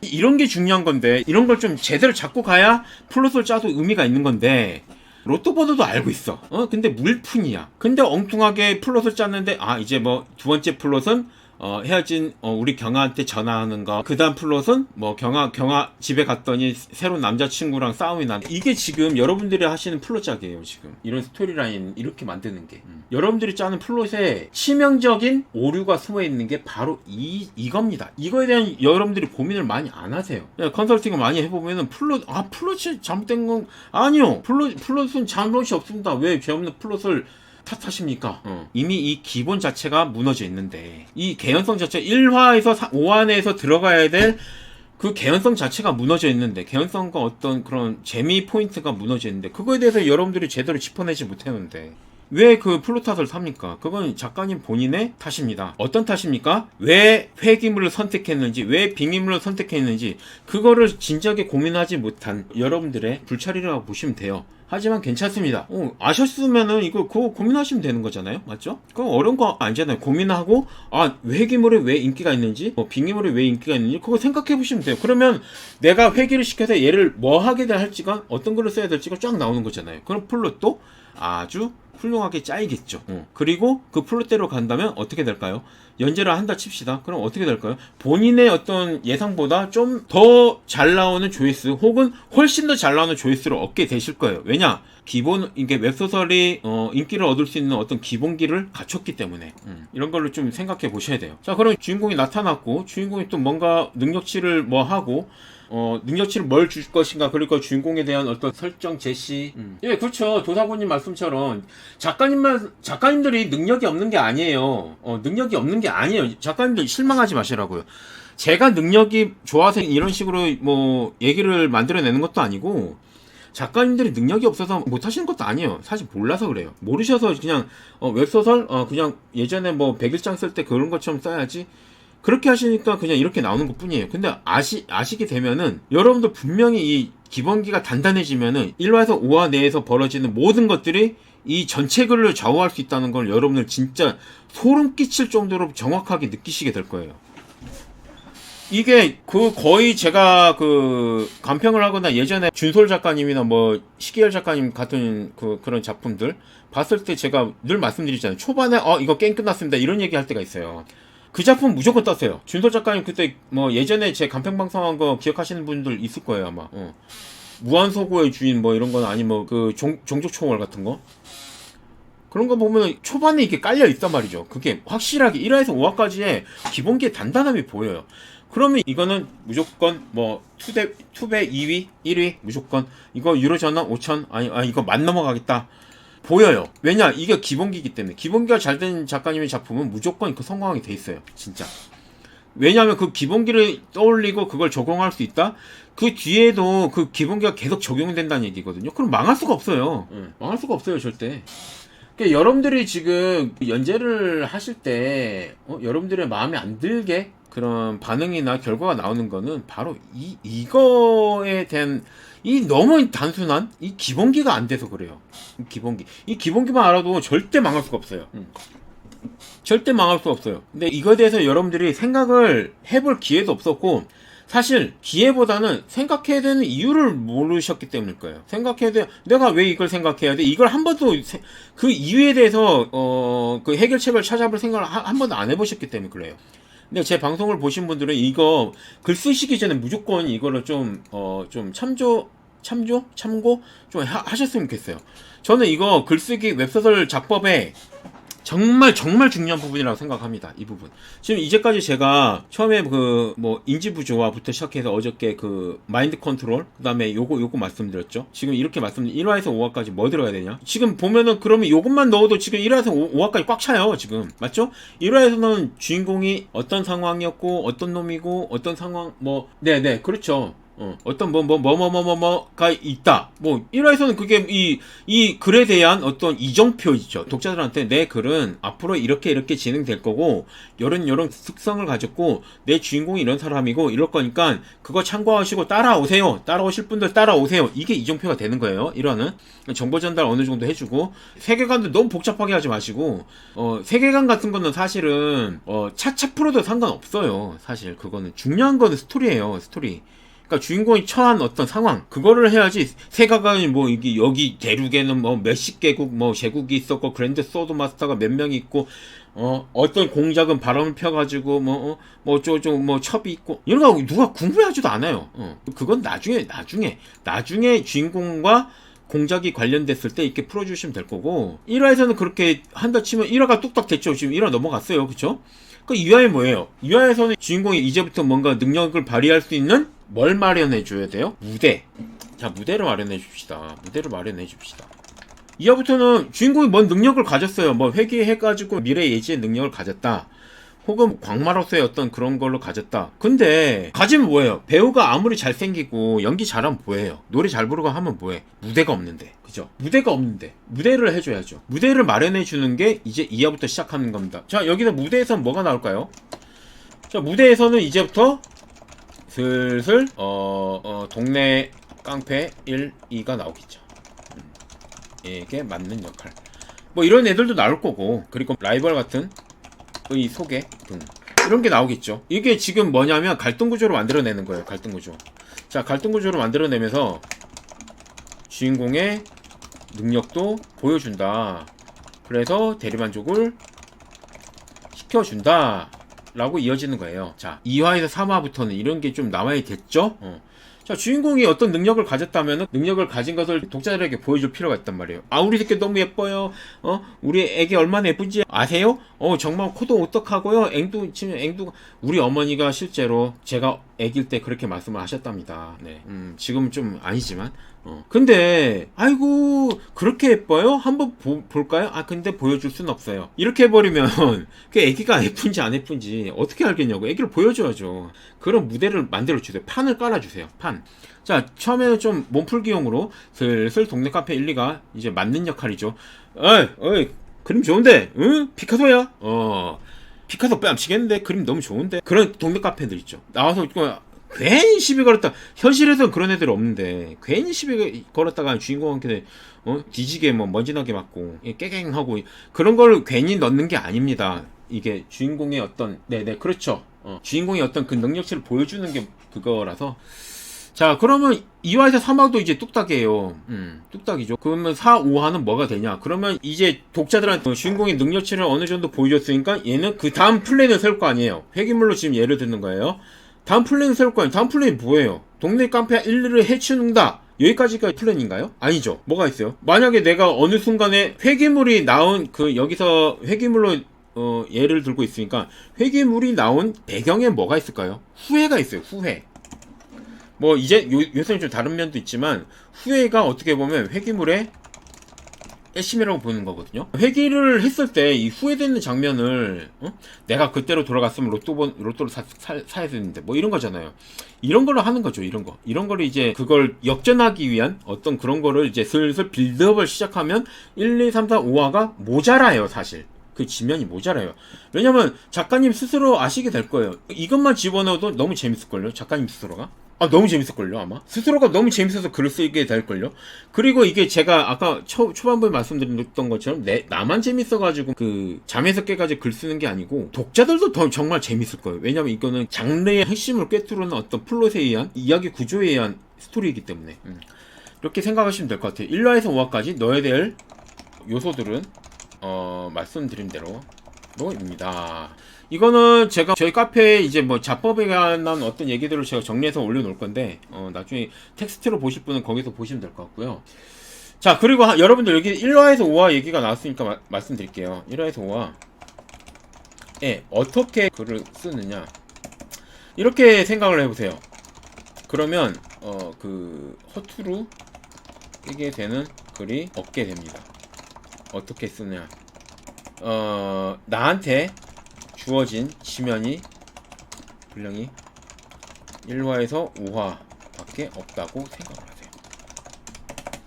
이런 게 중요한 건데 이런 걸 좀 제대로 잡고 가야 플롯을 짜도 의미가 있는 건데 로또 번호도 알고 있어. 근데 물푼이야. 근데 엉뚱하게 플롯을 짰는데 이제 뭐 2번째 플롯은 헤어진 우리 경아한테 전화하는 거. 그 다음 플롯은 뭐 경아 집에 갔더니 새로운 남자친구랑 싸움이 난. 이게 지금 여러분들이 하시는 플롯 짝이에요. 지금 이런 스토리라인 이렇게 만드는 게 여러분들이 짜는 플롯에 치명적인 오류가 숨어있는 게 바로 이겁니다. 이거에 대한 여러분들이 고민을 많이 안 하세요. 컨설팅을 많이 해보면은 플롯이 잘못된 건 아니요. 플롯은 잘못이 없습니다. 왜 죄 없는 플롯을 탓하십니까? 이미 이 기본 자체가 무너져 있는데 이 개연성 자체 1화에서 5화에서 들어가야 될 그 개연성 자체가 무너져 있는데 개연성과 어떤 그런 재미 포인트가 무너져 있는데 그거에 대해서 여러분들이 제대로 짚어내지 못했는데 왜 그 플롯 탓을 삽니까? 그건 작가님 본인의 탓입니다. 어떤 탓입니까? 왜 회기물을 선택했는지, 왜 빙의물을 선택했는지 그거를 진지하게 고민하지 못한 여러분들의 불찰이라고 보시면 돼요. 하지만 괜찮습니다. 아셨으면은 그거 고민하시면 되는 거잖아요. 맞죠? 그거 어려운 거 아니잖아요. 고민하고 회기물에 왜 인기가 있는지 빙의물에 왜 인기가 있는지 그거 생각해 보시면 돼요. 그러면 내가 회기를 시켜서 얘를 뭐 하게 할지가 어떤 글을 써야 될지가 쫙 나오는 거잖아요. 그럼 플롯도 아주 훌륭하게 짜이겠죠. 그리고 그 플롯대로 간다면 어떻게 될까요? 연재를 한다 칩시다. 그럼 어떻게 될까요? 본인의 어떤 예상보다 좀 더 잘 나오는 조회수 혹은 훨씬 더 잘 나오는 조회수를 얻게 되실 거예요. 왜냐? 이게 웹소설이 인기를 얻을 수 있는 어떤 기본기를 갖췄기 때문에 이런 걸로 좀 생각해 보셔야 돼요. 자, 그럼 주인공이 나타났고 주인공이 또 뭔가 능력치를 뭐 하고 능력치를 뭘 줄 것인가, 그리고 주인공에 대한 어떤 설정 제시. 예, 그렇죠. 도사고님 말씀처럼 작가님들이 능력이 없는 게 아니에요. 능력이 없는 게 아니에요. 작가님들 실망하지 마시라고요. 제가 능력이 좋아서 이런 식으로 뭐 얘기를 만들어내는 것도 아니고 작가님들이 능력이 없어서 못하시는 것도 아니에요. 사실 몰라서 그래요. 모르셔서 그냥 웹소설 그냥 예전에 뭐 100일장 쓸 때 그런 것처럼 써야지 그렇게 하시니까 그냥 이렇게 나오는 것 뿐이에요. 근데 아시게 되면은 여러분도 분명히 이 기본기가 단단해지면은 1화에서 5화 내에서 벌어지는 모든 것들이 이 전체 글을 좌우할 수 있다는 걸 여러분들 진짜 소름 끼칠 정도로 정확하게 느끼시게 될 거예요. 이게 거의 제가 간평을 하거나 예전에 준솔 작가님이나 뭐 시계열 작가님 같은 그런 작품들 봤을 때 제가 늘 말씀드리잖아요. 초반에 이거 게임 끝났습니다 이런 얘기 할 때가 있어요. 그 작품 무조건 떴어요. 준솔 작가님 그때 뭐 예전에 제 간평 방송한 거 기억하시는 분들 있을 거예요 아마. 무한소고의 주인 뭐 이런 건 아니면 종족 초월 같은 거 그런 거 보면 초반에 이게 깔려 있단 말이죠. 그게 확실하게 1화에서 5화까지의 기본기의 단단함이 보여요. 그러면 이거는 무조건 뭐 투배 2위 1위 무조건 이거 유로 전환 5천 이거 만 넘어가겠다 보여요. 왜냐? 이게 기본기이기 때문에. 기본기가 잘 된 작가님의 작품은 무조건 성공하게 돼 있어요. 진짜. 왜냐하면 그 기본기를 떠올리고 그걸 적용할 수 있다? 그 뒤에도 그 기본기가 계속 적용된다는 얘기거든요. 그럼 망할 수가 없어요. 망할 수가 없어요, 절대. 그러니까 여러분들이 지금 연재를 하실 때 여러분들의 마음에 안 들게 그런 반응이나 결과가 나오는 거는 바로 이거에 대한 너무 단순한 이 기본기가 안 돼서 그래요. 이 기본기만 알아도 절대 망할 수가 없어요. 절대 망할 수가 없어요. 근데 이거에 대해서 여러분들이 생각을 해볼 기회도 없었고 사실 기회보다는 생각해야 되는 이유를 모르셨기 때문일 거예요. 내가 왜 이걸 생각해야 돼? 이걸 한 번도 그 이유에 대해서 그 해결책을 찾아볼 생각을 한 번도 안 해보셨기 때문에 그래요. 근데 제 방송을 보신 분들은 이거 글 쓰시기 전에 무조건 이거를 좀 참고 좀 하셨으면 좋겠어요. 저는 이거 글쓰기 웹소설 작법에 정말 중요한 부분이라고 생각합니다. 이 부분. 지금 이제까지 제가 처음에 그 뭐 인지 부조화부터 시작해서 어저께 그 마인드 컨트롤, 그다음에 요거 말씀드렸죠. 지금 이렇게 1화에서 5화까지 뭐 들어가야 되냐? 지금 보면은 그러면 요것만 넣어도 지금 1화에서 5화까지 꽉 차요. 지금. 맞죠? 1화에서는 주인공이 어떤 상황이었고 어떤 놈이고 어떤 상황 네네 그렇죠. 어떤 뭐가 있다. 1화에서는 그게 이 글에 대한 어떤 이정표 있죠. 독자들한테 내 글은 앞으로 이렇게 진행될 거고, 요런 특성을 가졌고, 내 주인공이 이런 사람이고, 이럴 거니까, 그거 참고하시고 따라오세요. 따라오실 분들 따라오세요. 이게 이정표가 되는 거예요. 1화는. 정보 전달 어느 정도 해주고, 세계관도 너무 복잡하게 하지 마시고, 세계관 같은 거는 사실은, 차차 풀어도 상관없어요. 사실, 그거는. 중요한 거는 스토리예요. 스토리. 그러니까 주인공이 처한 어떤 상황, 그거를 해야지. 세계관이 이게 여기 대륙에는 몇십 개국 제국이 있었고, 그랜드 소드 마스터가 몇 명이 있고, 어떤 공작은 바람을 펴가지고 첩이 있고, 이런 거 누가 궁금해하지도 않아요. 그건 나중에 주인공과 공작이 관련됐을 때 이렇게 풀어주시면 될 거고, 1화에서는 그렇게 한다 치면 1화가 뚝딱 됐죠. 지금 1화 넘어갔어요. 그쵸? 그 2화에 뭐예요? 2화에서는 주인공이 이제부터 뭔가 능력을 발휘할 수 있는 뭘 마련해 줘야 돼요? 무대. 자, 무대를 마련해 줍시다. 2화부터는 주인공이 뭔 능력을 가졌어요. 회귀해가지고 미래 예지의 능력을 가졌다. 혹은 광마로서의 어떤 그런 걸로 가졌다. 근데 가지면 뭐예요? 배우가 아무리 잘생기고 연기 잘하면 뭐예요? 노래 잘 부르고 하면 뭐해? 무대가 없는데. 그죠? 무대가 없는데 무대를 해줘야죠. 무대를 마련해 주는 게 이제 2화부터 시작하는 겁니다. 자, 여기서 무대에선 뭐가 나올까요? 자, 무대에서는 이제부터 슬슬 동네 깡패 1, 2가 나오겠죠. 이게 맞는 역할. 이런 애들도 나올 거고, 그리고 라이벌 같은 의 소개 등 이런 게 나오겠죠. 이게 지금 뭐냐면 갈등 구조로 만들어내는 거예요. 갈등 구조. 자, 갈등 구조로 만들어내면서 주인공의 능력도 보여준다. 그래서 대리만족을 시켜준다 라고 이어지는 거예요. 자, 2화에서 3화부터는 이런 게 좀 나와야겠죠? 자, 주인공이 어떤 능력을 가졌다면 능력을 가진 것을 독자들에게 보여줄 필요가 있단 말이에요. 아, 우리 새끼 너무 예뻐요. 우리 애기 얼마나 예쁜지 아세요? 정말 코도 어떡하고요. 앵두 우리 어머니가 실제로 제가 애길 때 그렇게 말씀을 하셨답니다. 네. 지금은 좀 아니지만. 근데 아이고 그렇게 예뻐요? 한번 볼까요? 아, 근데 보여줄 순 없어요. 이렇게 해버리면 그 애기가 예쁜지 안 예쁜지 어떻게 알겠냐고. 애기를 보여줘야죠. 그런 무대를 만들어주세요. 판을 깔아주세요. 판. 자, 처음에는 좀 몸풀기용으로 슬슬 동네 카페 1, 2가 이제 맞는 역할이죠. 어이 그림 좋은데 응? 피카소야? 피카소 뺨치겠는데? 그림 너무 좋은데? 그런 동네 카페들 있죠. 나와서 괜히 시비 걸었다. 현실에서는 그런 애들 없는데 괜히 시비 걸었다가 주인공한테 뒤지게 먼지나게 맞고 깨갱하고 그런 걸 괜히 넣는 게 아닙니다. 이게 주인공의 어떤 네네 그렇죠. 주인공의 어떤 그 능력치를 보여주는 게 그거라서. 자, 그러면 2화에서 3화도 이제 뚝딱이에요. 뚝딱이죠. 그러면 4, 5화는 뭐가 되냐? 그러면 이제 독자들한테 주인공의 능력치를 어느 정도 보여줬으니까 얘는 그 다음 플랜을 세울 거 아니에요. 회귀물로 지금 예를 드는 거예요. 다음 플랜을 세울 거 아니에요. 다음 플랜이 뭐예요? 동네 깡패 1를 해치는다. 여기까지가 플랜인가요? 아니죠. 뭐가 있어요? 만약에 내가 어느 순간에 회귀물이 나온 여기서 회귀물로 예를 들고 있으니까 회귀물이 나온 배경에 뭐가 있을까요? 후회가 있어요. 후회. 이제 요새는 좀 다른 면도 있지만 후회가 어떻게 보면 회귀물의 핵심이라고 보는 거거든요. 회귀를 했을 때 이 후회되는 장면을 내가 그때로 돌아갔으면 로또를 사야 되는데 이런 거잖아요. 이런 걸로 하는 거죠. 이런 거를 이제 그걸 역전하기 위한 어떤 그런 거를 이제 슬슬 빌드업을 시작하면 1, 2, 3, 4, 5화가 모자라요. 사실 그 지면이 모자라요. 왜냐면 작가님 스스로 아시게 될 거예요. 이것만 집어넣어도 너무 재밌을걸요. 작가님 스스로가. 너무 재밌을걸요, 아마? 스스로가 너무 재밌어서 글을 쓰게 될걸요? 그리고 이게 제가 아까 초반부에 말씀드렸던 것처럼 나만 재밌어가지고 잠에서 깨가지고 글 쓰는 게 아니고 독자들도 정말 재밌을 거예요. 왜냐면 이거는 장르의 핵심을 꿰뚫는 어떤 플롯에 의한 이야기 구조에 의한 스토리이기 때문에. 이렇게 생각하시면 될 것 같아요. 1화에서 5화까지 넣어야 될 요소들은 말씀드린 대로 입니다. 이거는 제가 저희 카페에 이제 뭐 자법에 관한 어떤 얘기들을 제가 정리해서 올려놓을 건데, 나중에 텍스트로 보실 분은 거기서 보시면 될 것 같고요. 자, 그리고 여러분들 여기 1화에서 5화 얘기가 나왔으니까 말씀드릴게요. 1화에서 5화에 어떻게 글을 쓰느냐. 이렇게 생각을 해보세요. 그러면, 허투루 쓰게 되는 글이 없게 됩니다. 어떻게 쓰냐. 나한테 주어진 지면이 분량이 1화에서 5화 밖에 없다고 생각을 하세요.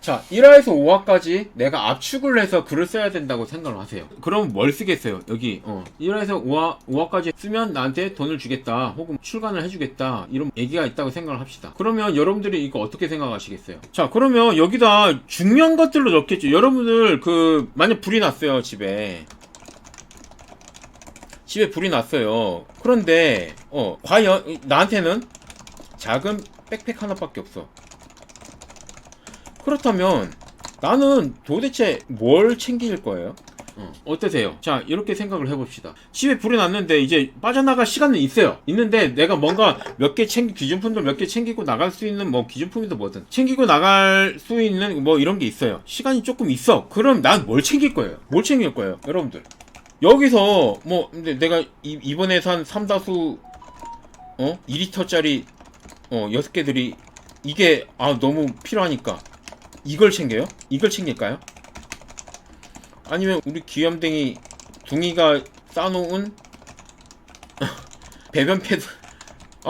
자, 1화에서 5화까지 내가 압축을 해서 글을 써야 된다고 생각을 하세요. 그럼 뭘 쓰겠어요? 여기 1화에서 5화까지 쓰면 나한테 돈을 주겠다, 혹은 출간을 해주겠다, 이런 얘기가 있다고 생각을 합시다. 그러면 여러분들이 이거 어떻게 생각하시겠어요? 자, 그러면 여기다 중요한 것들로 넣겠죠. 여러분들 만약 불이 났어요. 집에 불이 났어요. 그런데 과연 나한테는 작은 백팩 하나밖에 없어. 그렇다면 나는 도대체 뭘 챙길 거예요? 어떠세요? 자, 이렇게 생각을 해봅시다. 집에 불이 났는데 이제 빠져나갈 시간은 있어요. 있는데 내가 뭔가 몇 개 귀중품들 몇 개 챙기고 나갈 수 있는, 뭐 귀중품이든 뭐든 챙기고 나갈 수 있는 뭐 이런 게 있어요. 시간이 조금 있어. 그럼 난 뭘 챙길 거예요? 뭘 챙길 거예요? 여러분들, 여기서 근데 내가 이번에 산 삼다수 2리터짜리 6개들이 이게 너무 필요하니까 이걸 챙겨요? 이걸 챙길까요? 아니면 우리 귀염댕이 둥이가 싸놓은 배변 패드,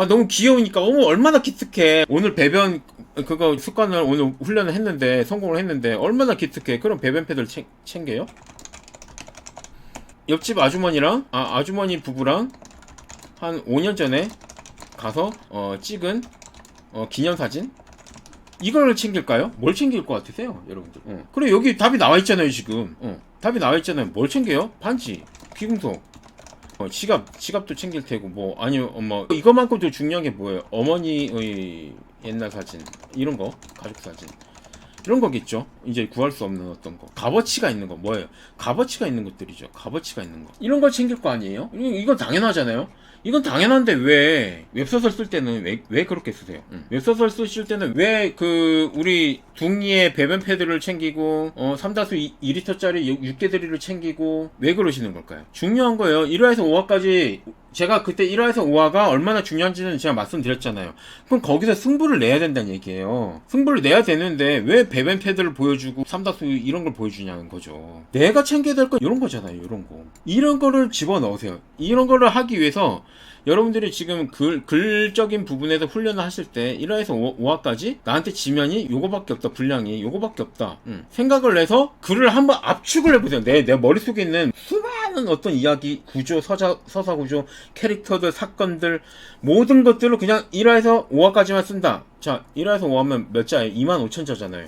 너무 귀여우니까 얼마나 기특해. 오늘 배변 그거 습관을 오늘 훈련을 했는데 성공을 했는데 얼마나 기특해. 그럼 배변 패드를 챙겨요? 옆집 아주머니랑 아주머니 부부랑 한 5년 전에 가서 찍은 기념사진, 이걸 챙길까요? 뭘 챙길 것 같으세요, 여러분들? 그래, 여기 답이 나와 있잖아요, 지금. 답이 나와 있잖아요. 뭘 챙겨요? 반지, 귀금속, 지갑도 챙길 테고, 아니요, 이거만큼 더 중요한 게 뭐예요? 어머니의 옛날 사진, 이런 거, 가족 사진. 이런 거겠죠. 이제 구할 수 없는 어떤 거. 값어치가 있는 거. 뭐예요? 값어치가 있는 것들이죠. 값어치가 있는 거. 이런 걸 챙길 거 아니에요? 이건 당연하잖아요. 이건 당연한데 왜 웹소설 쓸 때는 왜 그렇게 쓰세요? 웹소설 쓰실 때는 왜 우리 둥이의 배변 패드를 챙기고 3다수 2리터짜리 6개들이를 챙기고 왜 그러시는 걸까요? 중요한 거예요. 1화에서 5화까지 제가 그때 1화에서 5화가 얼마나 중요한지는 제가 말씀드렸잖아요. 그럼 거기서 승부를 내야 된다는 얘기예요. 승부를 내야 되는데 왜 배변 패드를 보여주고 3다수 이런 걸 보여주냐는 거죠. 내가 챙겨야 될 건 이런 거잖아요. 이런 거. 이런 거를 집어넣으세요. 이런 거를 하기 위해서 여러분들이 지금 글적인 부분에서 훈련을 하실 때 1화에서 5화까지 나한테 지면이 요거밖에 없다, 분량이 요거밖에 없다, 생각을 해서 글을 한번 압축을 해보세요. 내 머릿속에 있는 수많은 어떤 이야기 구조, 서사 구조, 캐릭터들, 사건들, 모든 것들을 그냥 1화에서 5화까지만 쓴다. 자, 1화에서 5화면 몇 자예요? 25,000자잖아요.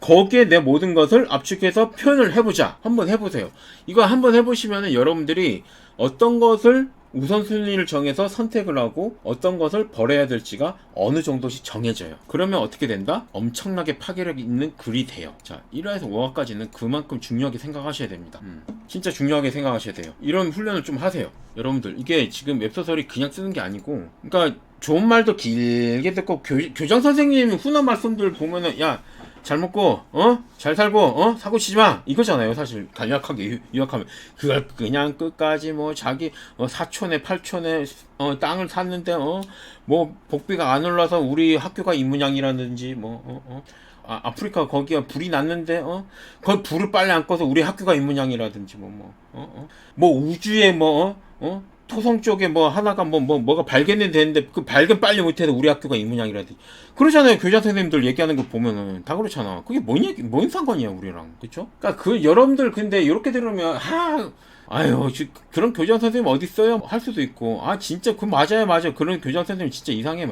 거기에 내 모든 것을 압축해서 표현을 해보자. 한번 해보세요. 이거 한번 해보시면은 여러분들이 어떤 것을 우선순위를 정해서 선택을 하고 어떤 것을 버려야 될지가 어느 정도씩 정해져요. 그러면 어떻게 된다? 엄청나게 파괴력 있는 글이 돼요. 자, 1화에서 5화까지는 그만큼 중요하게 생각하셔야 됩니다. 진짜 중요하게 생각하셔야 돼요. 이런 훈련을 좀 하세요. 여러분들, 이게 지금 웹소설이 그냥 쓰는 게 아니고, 그러니까 좋은 말도 길게 듣고 교장 선생님 훈한 말씀들 보면은 잘 먹고 잘 살고 사고 치지 마, 이거잖아요. 사실 간략하게 요약하면 그걸 그냥 끝까지 자기 사촌에 팔촌에 땅을 샀는데 복비가 안 올라서 우리 학교가 이 모양이라든지 아프리카 거기가 불이 났는데 거기 불을 빨리 안 꺼서 우리 학교가 이 모양이라든지 우주에 토성 쪽에 하나가 뭐가 발견이 되는데 그 발견 빨리 못해서 우리 학교가 이 모양이라든지 그러잖아요. 교장 선생님들 얘기하는 거 보면은 다 그렇잖아. 그게 뭔 상관이야 우리랑, 그쵸? 그러니까 여러분들 근데 이렇게 들으면 그런 교장 선생님 어디 있어요? 할 수도 있고, 진짜 맞아요. 그런 교장 선생님 진짜 이상해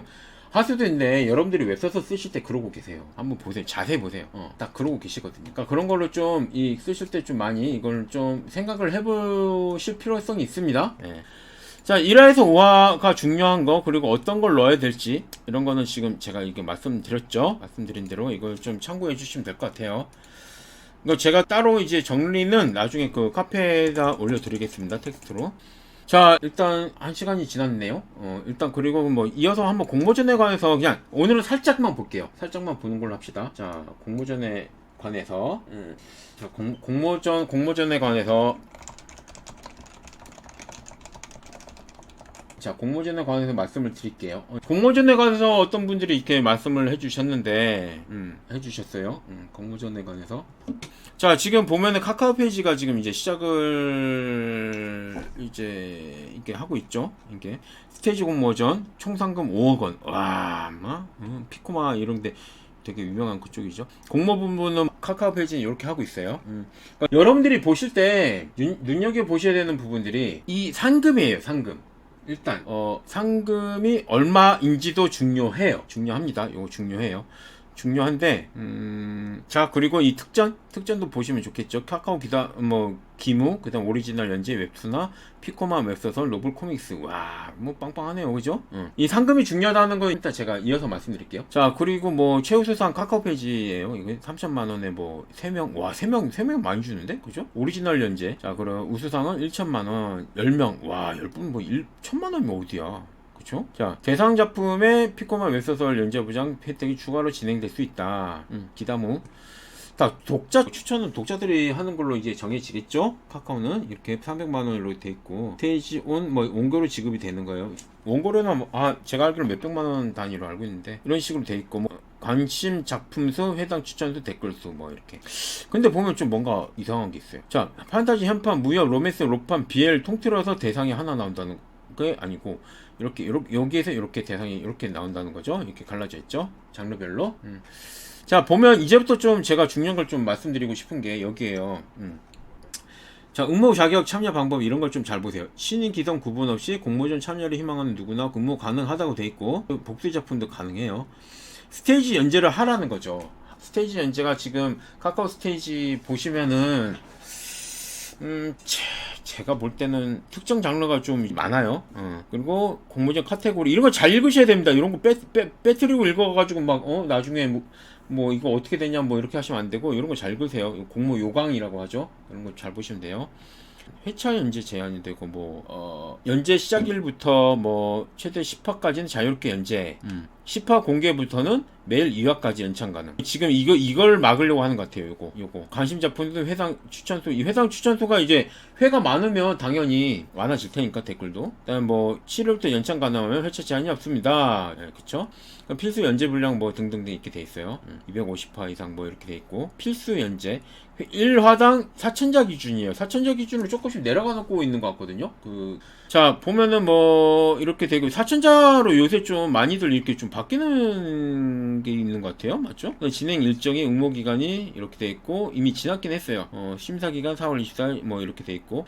할 수도 있는데, 여러분들이 웹소설 쓰실 때 그러고 계세요. 한번 보세요. 자세히 보세요. 딱 그러고 계시거든요. 그러니까 그런 걸로 좀 쓰실 때 좀 많이 이걸 좀 생각을 해보실 필요성이 있습니다. 네. 자, 1화에서 5화가 중요한 거, 그리고 어떤 걸 넣어야 될지, 이런 거는 지금 제가 이게 말씀드린 대로 이걸 좀 참고해 주시면 될 것 같아요. 이거 제가 따로 이제 정리는 나중에 그 카페에다 올려드리겠습니다. 텍스트로. 자, 일단 1시간이 지났네요. 일단 그리고 뭐 이어서 한번 공모전에 관해서 그냥 오늘은 살짝만 볼게요. 살짝만 보는 걸로 합시다. 자, 공모전에 관해서 자, 공모전에 관해서 자, 공모전에 관해서 말씀을 드릴게요. 공모전에 관해서 어떤 분들이 이렇게 말씀을 해주셨는데, 해주셨어요. 공모전에 관해서. 자, 지금 보면은 카카오 페이지가 지금 이제 시작을 이제 이렇게 하고 있죠. 이게 스테이지 공모전 총 상금 5억 원. 와, 피코마 이런데 되게 유명한 그쪽이죠. 공모 부분은 카카오 페이지는 이렇게 하고 있어요. 그러니까 여러분들이 보실 때 눈여겨 보셔야 되는 부분들이 이 상금이에요. 상금. 일단 상금이 얼마인지도 중요합니다. 이거 중요해요. 중요한데 자, 그리고 이 특전도 보시면 좋겠죠. 카카오 기무, 그다음 오리지널 연재 웹툰나 피코마 웹소설, 로블 코믹스. 와, 뭐 빵빵하네요. 그죠? 이 상금이 중요하다는 거 일단 제가 이어서 말씀드릴게요. 자, 그리고 뭐 최우수상 카카오 페이지예요. 이거 3천만 원에 뭐 3명. 와, 3명 많이 주는데? 그죠? 오리지널 연재. 자, 그럼 우수상은 1천만 원. 10명. 와, 10분 뭐 1천만 원이면 어디야? 자, 대상 작품의 피코마 웹소설 연재부장 혜택이 추가로 진행될 수 있다. 기다무. 다 독자 추천은 독자들이 하는 걸로 이제 정해지겠죠? 카카오는 이렇게 300만 원으로 돼 있고 스테이지 온 뭐 원고료 지급이 되는 거예요. 원고료는 제가 알기로 몇백만 원 단위로 알고 있는데 이런 식으로 돼 있고 뭐 관심 작품 수, 해당 추천수, 댓글 수 뭐 이렇게. 근데 보면 좀 뭔가 이상한 게 있어요. 자, 판타지, 현판, 무협, 로맨스, 록판, BL 통틀어서 대상이 하나 나온다는 게 아니고 이렇게 여기에서 이렇게 대상이 이렇게 나온다는 거죠. 이렇게 갈라져 있죠. 장르별로. 자, 보면 이제부터 좀 제가 중요한 걸 좀 말씀드리고 싶은 게 여기에요. 자, 응모 자격 참여 방법 이런 걸 좀 잘 보세요. 신인 기성 구분 없이 공모전 참여를 희망하는 누구나 응모 가능하다고 돼 있고 복수 작품도 가능해요. 스테이지 연재를 하라는 거죠. 스테이지 연재가 지금 카카오 스테이지 보시면은 제가 볼 때는 특정 장르가 좀 많아요. 그리고 공모전 카테고리 이런 거 잘 읽으셔야 됩니다. 이런 거 빼뜨리고 읽어가지고 막 나중에 뭐 이거 어떻게 되냐 뭐 이렇게 하시면 안 되고 이런 거 잘 읽으세요. 공모 요강이라고 하죠. 이런 거 잘 보시면 돼요. 회차 연재 제한이 되고 뭐 연재 시작일부터 뭐 최대 10화까지는 자유롭게 연재. 10화 공개부터는 매일 2화까지 연장 가능. 지금 이걸 막으려고 하는 것 같아요. 요거 관심 작품도 회상 추천수. 이 회상 추천수가 이제 회가 많으면 당연히 많아질 테니까 댓글도. 그다음에 뭐 7월부터 연장 가능하면 회차 제한이 없습니다. 네, 그쵸? 필수 연재 분량 뭐 등등등 이렇게 돼 있어요. 250화 이상 뭐 이렇게 돼 있고 필수 연재 1화당 4천자 기준이에요. 4천자 기준으로 조금씩 내려가고 있는 것 같거든요. 자, 보면은 뭐 이렇게 되고 4천자로 요새 좀 많이들 이렇게 좀 바뀌는 게 있는 것 같아요. 맞죠? 진행 일정이 응모 기간이 이렇게 돼 있고 이미 지났긴 했어요. 심사 기간 4월 24일 뭐 이렇게 돼 있고.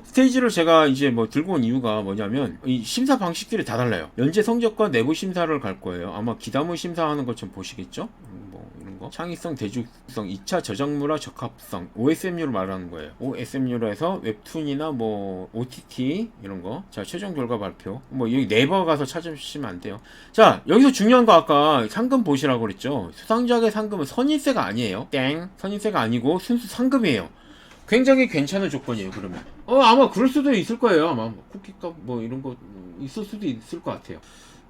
스테이지를 제가 이제 뭐 들고 온 이유가 뭐냐면 이 심사 방식들이 다 달라요. 연재 성적과 내부 심사를 갈 거예요. 아마 기다문 심사하는 것 좀 보시겠죠? 뭐 이런 거. 창의성, 대중성, 2차 저작물화 적합성, OSMU를 말하는 거예요. OSMU로 해서 웹툰이나 뭐 OTT 이런 거. 자, 최종 결과 발표. 뭐 여기 네이버 가서 찾으시면 안 돼요. 자, 여기서 중요한 거 아까 상금 보시라고 그랬죠. 수상작의 상금은 선인세가 아니에요. 땡. 선인세가 아니고 순수 상금이에요. 굉장히 괜찮은 조건이에요. 그러면 아마 그럴 수도 있을 거예요. 아마 쿠키값 뭐 이런 거 있을 수도 있을 것 같아요.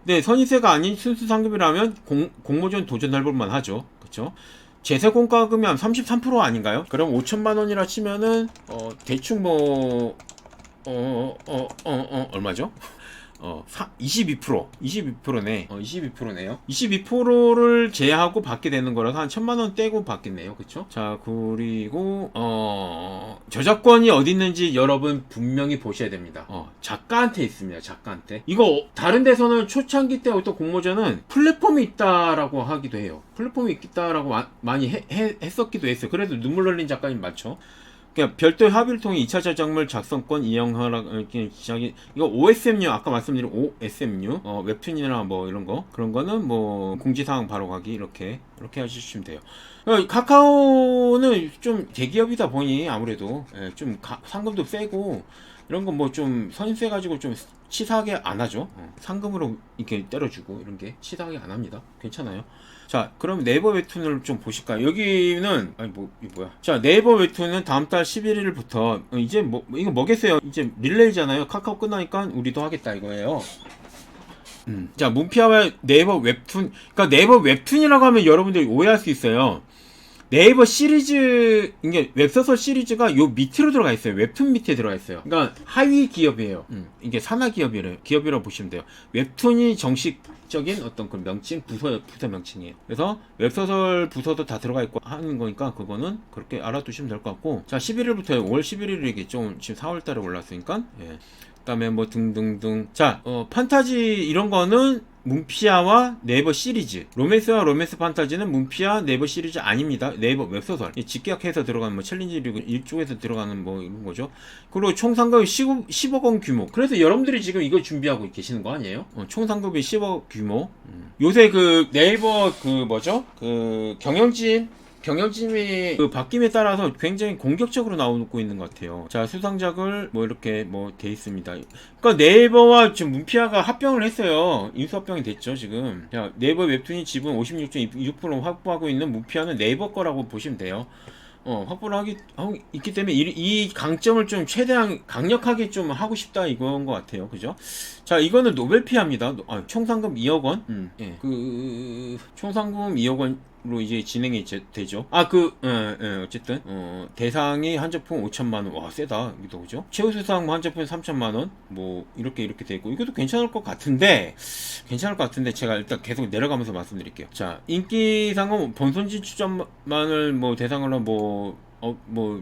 네, 선인세가 아닌 순수 상금이라면 공모전 도전할 볼만 하죠. 그쵸? 제세 공과금이 한 33% 아닌가요? 그럼 5천만 원이라 치면은 대충 뭐 얼마죠? 22%네. 22%네요. 22%를 제하고 받게 되는 거라서 한 1,000만 원 떼고 받겠네요. 그쵸? 자, 그리고 저작권이 어디 있는지 여러분 분명히 보셔야 됩니다. 작가한테 있습니다. 작가한테. 이거 다른 데서는 초창기 때 어떤 공모전은 플랫폼이 있다라고 하기도 해요. 플랫폼이 있다라고 많이 했었기도 했어요. 그래도 눈물 흘린 작가님 많죠. 그러니까 별도의 합의를 통해 2차 저작물 작성권 이용하라 시작이 이거 OSMU 아까 말씀드린 OSMU 웹툰이나 뭐 이런 거 그런 거는 뭐 공지사항 바로 가기 이렇게 해주시면 돼요. 카카오는 좀 대기업이다 보니 아무래도 좀 상금도 세고 이런 거 뭐 좀 선세 가지고 좀 치사하게 안 하죠. 상금으로 이렇게 때려주고 이런 게 치사하게 안 합니다. 괜찮아요. 자, 그럼 네이버 웹툰을 좀 보실까요? 여기는 아니 뭐 이거 뭐야? 자, 네이버 웹툰은 다음 달 11일부터 이제 뭐 이거 뭐겠어요? 이제 릴레이잖아요. 카카오 끝나니까 우리도 하겠다 이거예요. 자, 문피아와 네이버 웹툰. 그러니까 네이버 웹툰이라고 하면 여러분들이 오해할 수 있어요. 네이버 시리즈, 이게 웹소설 시리즈가 요 밑으로 들어가 있어요. 웹툰 밑에 들어가 있어요. 그러니까 하위 기업이에요. 이게 산하 기업이라고 보시면 돼요. 웹툰이 정식적인 어떤 그 명칭, 부서 명칭이에요. 그래서 웹소설 부서도 다 들어가 있고 하는 거니까 그거는 그렇게 알아두시면 될 것 같고. 자, 11일부터 5월 11일이겠죠. 지금 4월 달에 올랐으니까. 예. 그다음에 뭐 등등등. 자, 판타지 이런 거는 문피아와 네이버 시리즈. 로맨스와 로맨스 판타지는 문피아 네이버 시리즈 아닙니다. 네이버 웹소설. 직계약해서 들어가는 뭐 챌린지 리그 이쪽에서 들어가는 뭐 이런 거죠. 그리고 총 상금이 10억 원 규모. 그래서 여러분들이 지금 이거 준비하고 계시는 거 아니에요? 총 상금이 10억 규모. 요새 그 네이버 그 뭐죠? 그 경영진이 그 바뀜에 따라서 굉장히 공격적으로 나오고 있는 것 같아요. 자, 수상작을 뭐 이렇게 뭐 돼 있습니다. 그러니까 네이버와 지금 문피아가 합병을 했어요. 인수합병이 됐죠, 지금. 자, 네이버 웹툰이 지분 56.26% 확보하고 있는 문피아는 네이버 거라고 보시면 돼요. 확보를 하고 있기 때문에 이 강점을 좀 최대한 강력하게 좀 하고 싶다 이건 것 같아요. 그죠? 자, 이거는 노벨피아입니다. 총 상금 2억 원. 예. 총 상금 2억 원으로 이제 진행이 되죠. 어쨌든, 대상이 한 작품 5천만 원. 와, 세다. 이거 그죠? 최우수상 한 작품 3천만 원. 뭐, 이렇게 되고. 이것도 괜찮을 것 같은데, 제가 일단 계속 내려가면서 말씀드릴게요. 자, 인기상은 본선진 추천만을 뭐 대상으로 뭐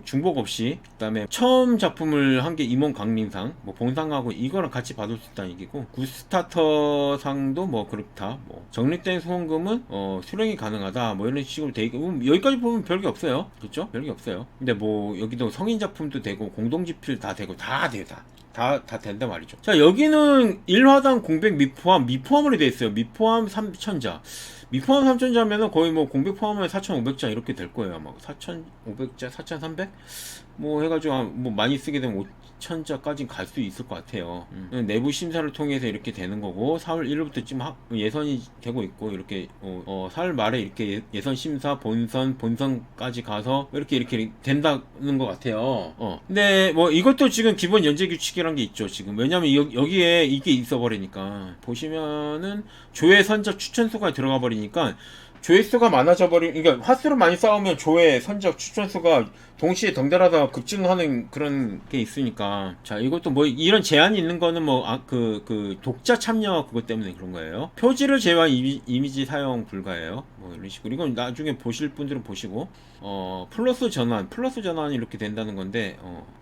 중복 없이, 그다음에 처음 작품을 한 게 임원 강림상, 뭐 본상하고 이거랑 같이 받을 수 있다는 얘기고, 굿스타터상도 뭐 그렇다. 뭐 적립된 수험금은 수령이 가능하다. 뭐 이런 식으로 돼 있고, 여기까지 보면 별게 없어요. 그렇죠? 별게 없어요. 근데 뭐 여기도 성인 작품도 되고 공동지필 다 되고 다 돼요. 다 된다 말이죠. 자, 여기는 1화당 공백 미포함으로 되어 있어요. 미포함 3천자. 미포함 3천자면은 거의 뭐 공백 포함하면 4,500자 이렇게 될 거예요. 아마 4,500자, 4,300? 뭐 해가지고 뭐 많이 쓰게 되면 5,000자까지 갈 수 있을 것 같아요. 내부 심사를 통해서 이렇게 되는 거고 4월 1일부터 지금 예선이 되고 있고 이렇게 4월 말에 이렇게 예선 심사 본선까지 가서 이렇게 된다는 것 같아요. 근데 뭐 이것도 지금 기본 연재 규칙이란 게 있죠. 지금 왜냐면 여기에 이게 있어버리니까 보시면은 조회 선적 추천수가 들어가 버리니까 조회수가 많아져 그러니까 화수를 많이 쌓으면 조회, 선적, 추천수가 동시에 덩달아서 급증하는 그런 게 있으니까. 자, 이것도 뭐 이런 제한이 있는 거는 뭐 독자 참여 그것 때문에 그런 거예요. 표지를 제외한 이미지 사용 불가예요. 뭐 이런 식으로. 이건 나중에 보실 분들은 보시고 플러스 전환이 이렇게 된다는 건데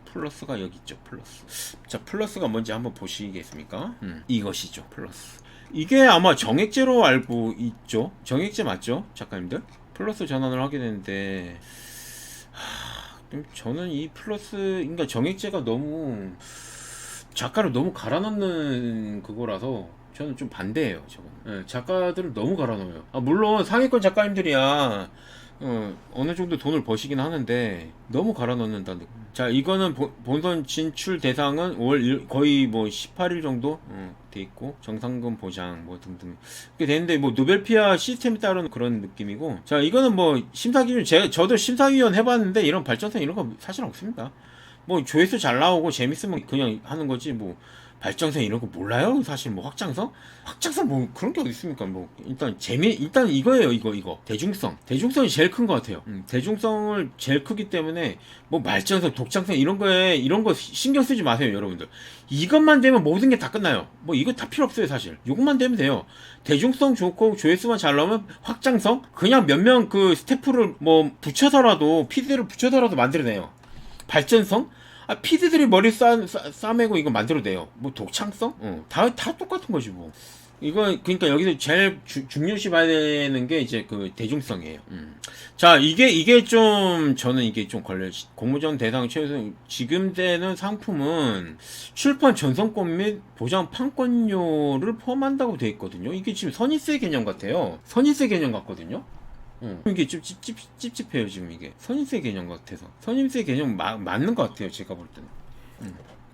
플러스가 여기 있죠. 플러스. 자, 플러스가 뭔지 한번 보시겠습니까? 이것이죠. 플러스. 이게 아마 정액제로 알고 있죠. 정액제 맞죠? 작가님들? 플러스 전환을 하게 되는데 저는 이 플러스 그러니까 정액제가 너무 작가를 너무 갈아넣는 그거라서 저는 좀 반대예요. 저건. 작가들을 너무 갈아넣어요. 물론 상위권 작가님들이야 어느 정도 돈을 버시긴 하는데 너무 갈아넣는다. 자, 이거는 본선 진출 대상은 5월 거의 뭐 18일 정도 돼 있고 정상금 보장 뭐 등등 이렇게 되는데 뭐 노벨피아 시스템에 따른 그런 느낌이고. 자, 이거는 뭐 심사 기준 저도 심사위원 해봤는데 이런 발전성 이런 거 사실 없습니다. 뭐 조회수 잘 나오고 재밌으면 그냥 하는 거지 뭐 발전성 이런 거 몰라요? 사실 뭐 확장성 뭐 그런 게 어디 있습니까? 뭐 일단 이거예요. 이거 대중성이 제일 큰 것 같아요. 대중성을 제일 크기 때문에 뭐 발전성, 독창성 이런 거 신경 쓰지 마세요, 여러분들. 이것만 되면 모든 게 다 끝나요. 뭐 이거 다 필요 없어요, 사실. 이것만 되면 돼요. 대중성 좋고 조회수만 잘 나오면 확장성 그냥 몇 명 그 스태프를 뭐 붙여서라도 PD를 붙여서라도 만들어내요. 발전성 피디들이 머리 싸매고 이거 만들어내요. 뭐 독창성? 다 똑같은 거지 뭐. 이거 그러니까 여기서 제일 중요시 봐야 되는 게 이제 그 대중성이에요. 자, 이게 좀 저는 이게 좀 걸려요. 공모전 대상 최우수 지금 되는 상품은 출판 전성권 및 보장 판권료를 포함한다고 돼 있거든요. 이게 지금 선입세 개념 같아요. 선입세 개념 같거든요. 이게 좀 찝찝해요 지금. 이게 선임세 개념 같아서 선임세 개념 맞는 것 같아요 제가 볼 때는.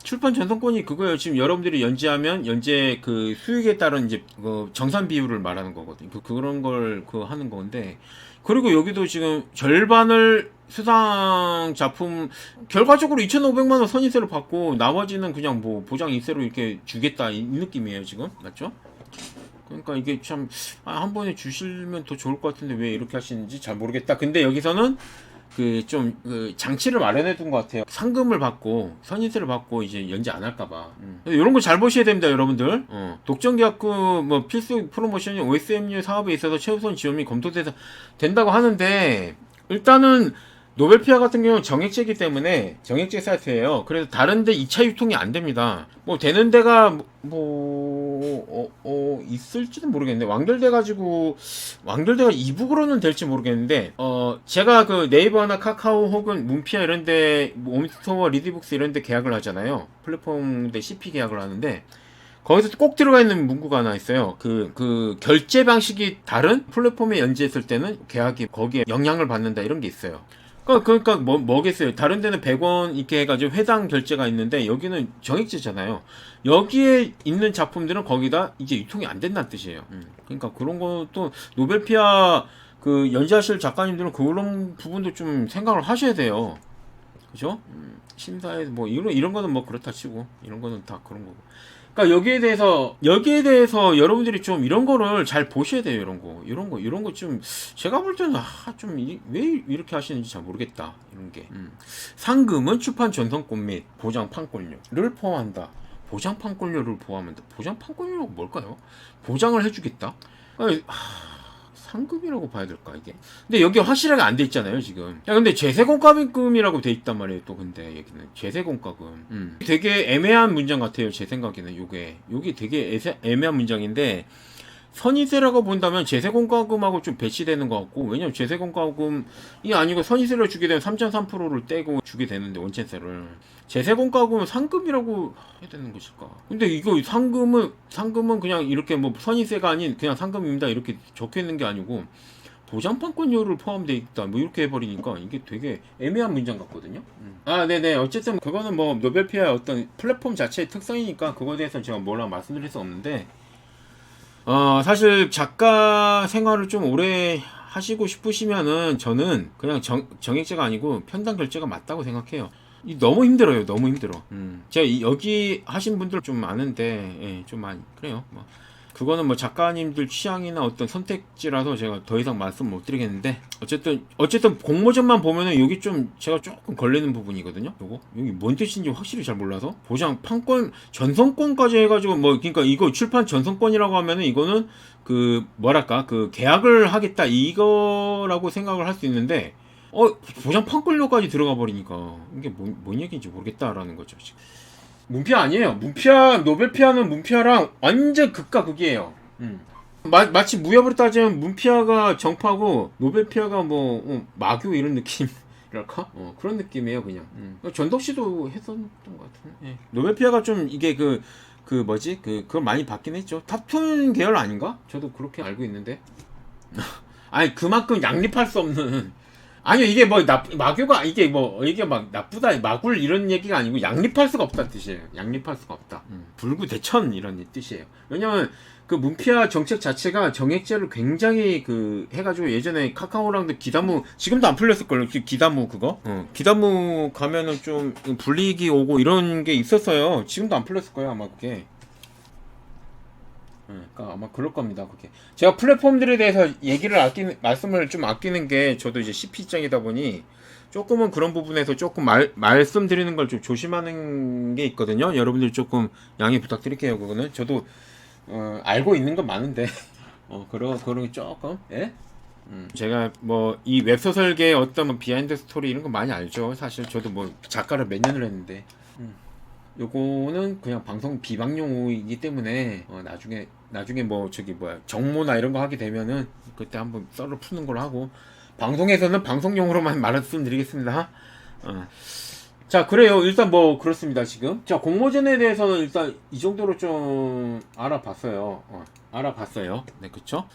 출판 전성권이 그거예요. 지금 여러분들이 연재하면 연재 그 수익에 따른 이제 그 정산 비율을 말하는 거거든요. 그런 걸 그 하는 건데, 그리고 여기도 지금 절반을 수상 작품 결과적으로 2,500만 원 선인세로 받고 나머지는 그냥 뭐 보장 인세로 이렇게 주겠다 이 느낌이에요 지금. 맞죠? 그러니까 이게 참 한 번에 주시면 더 좋을 것 같은데 왜 이렇게 하시는지 잘 모르겠다. 근데 여기서는 그 좀 그 장치를 마련해 둔 것 같아요. 상금을 받고 선인세를 받고 이제 연재 안 할까봐. 이런 거 잘 보셔야 됩니다, 여러분들. 독점 계약금 뭐 필수 프로모션 OSMU 사업에 있어서 최우선 지원이 검토돼서 된다고 하는데, 일단은 노벨피아 같은 경우는 정액제이기 때문에 정액제 사이트예요. 그래서 다른데 2차 유통이 안 됩니다. 뭐 되는 데가 있을지도 모르겠는데, 완결돼가 이북으로는 될지 모르겠는데, 제가 그 네이버나 카카오 혹은 문피아 이런데 홈스토어 리디북스 이런데 계약을 하잖아요. 플랫폼 대 CP 계약을 하는데, 거기서 꼭 들어가 있는 문구가 하나 있어요. 그 결제 방식이 다른 플랫폼에 연재했을 때는 계약이 거기에 영향을 받는다 이런 게 있어요. 그러니까 뭐겠어요. 다른 데는 100원 이렇게 해가지고 회당 결제가 있는데 여기는 정액제잖아요. 여기에 있는 작품들은 거기다 이제 유통이 안 된다는 뜻이에요. 그러니까 그런 것도 노벨피아 그 연재하실 작가님들은 그런 부분도 좀 생각을 하셔야 돼요. 그죠? 심사에 뭐 이런 거는 뭐 그렇다 치고 이런 거는 다 그런 거고. 그러니까 여기에 대해서 여러분들이 좀 이런 거를 잘 보셔야 돼요. 이런 거 좀 제가 볼 때는 좀 왜 이렇게 하시는지 잘 모르겠다. 이런 게. 상금은 출판 전성권 및 보장 판권료를 포함한다. 보장 판권료를 포함한다. 보장 판권료가 뭘까요? 보장을 해주겠다. 상금이라고 봐야 될까 이게? 근데 여기 확실하게 안 돼 있잖아요 지금. 야 근데 제세공과금이라고 돼 있단 말이에요 또. 근데 여기는 제세공과금. 되게 애매한 문장 같아요 제 생각에는. 요게 되게 애매한 문장인데, 선인세라고 본다면 제세공과금하고 좀 배치되는 것 같고, 왜냐면 제세공과금이 아니고 선인세를 주게 되면 3.3%를 떼고 주게 되는데 원천세를 제세공과금은 상금이라고 해야 되는 것일까? 근데 이거 상금은 그냥 이렇게 뭐 선인세가 아닌 그냥 상금입니다 이렇게 적혀 있는 게 아니고 보장판권료를 포함되어 있다 뭐 이렇게 해버리니까 이게 되게 애매한 문장 같거든요. 네네. 어쨌든 그거는 뭐 노벨피아의 어떤 플랫폼 자체의 특성이니까 그거에 대해서 제가 뭐라 말씀드릴 수 없는데, 사실 작가 생활을 좀 오래 하시고 싶으시면은 저는 그냥 정액제가 아니고 편당 결제가 맞다고 생각해요. 너무 힘들어요. 너무 힘들어. 제가 여기 하신 분들 좀 아는데, 예, 좀 많이 그래요. 뭐 그거는 뭐 작가님들 취향이나 어떤 선택지라서 제가 더 이상 말씀 못 드리겠는데, 어쨌든 공모전만 보면은 여기 좀 제가 조금 걸리는 부분이거든요. 여기 뭔 뜻인지 확실히 잘 몰라서. 보장 판권 전성권까지 해가지고 뭐, 그러니까 이거 출판 전성권이라고 하면은 이거는 그 뭐랄까 그 계약을 하겠다 이거라고 생각을 할 수 있는데, 보장 판권료까지 들어가 버리니까 이게 뭔 얘기인지 모르겠다라는 거죠 지금. 문피아 아니에요. 노벨피아는 문피아랑 완전 극과 극이에요. 마치 무협으로 따지면 문피아가 정파고 노벨피아가 뭐 마교 이런 느낌이랄까? 그런 느낌이에요 그냥. 전덕 씨도 했었던 것 같은데. 예. 노벨피아가 좀 이게 그걸 많이 받긴 했죠. 탑툰 계열 아닌가? 저도 그렇게 알고 있는데. 아니 그만큼 양립할 수 없는. 아니요, 이게 뭐 마교가 이게 막 나쁘다 마굴 이런 얘기가 아니고 양립할 수가 없다는 뜻이에요. 양립할 수가 없다. 불구대천 이런 뜻이에요. 왜냐면 그 문피아 정책 자체가 정액제를 굉장히 해가지고 예전에 카카오랑도 기다무 지금도 안 풀렸을걸요. 기다무 그거. 기다무 가면은 좀 불이익이 오고 이런 게 있었어요. 지금도 안 풀렸을 거예요 아마 그게. 그러니까 아마 그럴 겁니다. 그게 제가 플랫폼들에 대해서 말씀을 좀 아끼는 게 저도 이제 CP 입장이다 보니 조금은 그런 부분에서 조금 말씀드리는 걸 좀 조심하는 게 있거든요. 여러분들 조금 양해 부탁드릴게요. 그거는 저도 알고 있는 건 많은데 그런 게 조금 예? 제가 뭐 이 웹소설계의 어떤 뭐 비하인드 스토리 이런 거 많이 알죠. 사실 저도 뭐 작가를 몇 년을 했는데 요거는 그냥 방송 비방용이기 때문에 나중에 뭐 정모나 이런 거 하게 되면은 그때 한번 썰을 푸는 걸로 하고, 방송에서는 방송용으로만 말씀드리겠습니다. 자, 그래요. 일단 뭐 그렇습니다 지금. 자, 공모전에 대해서는 일단 이 정도로 좀 알아봤어요. 네, 그쵸?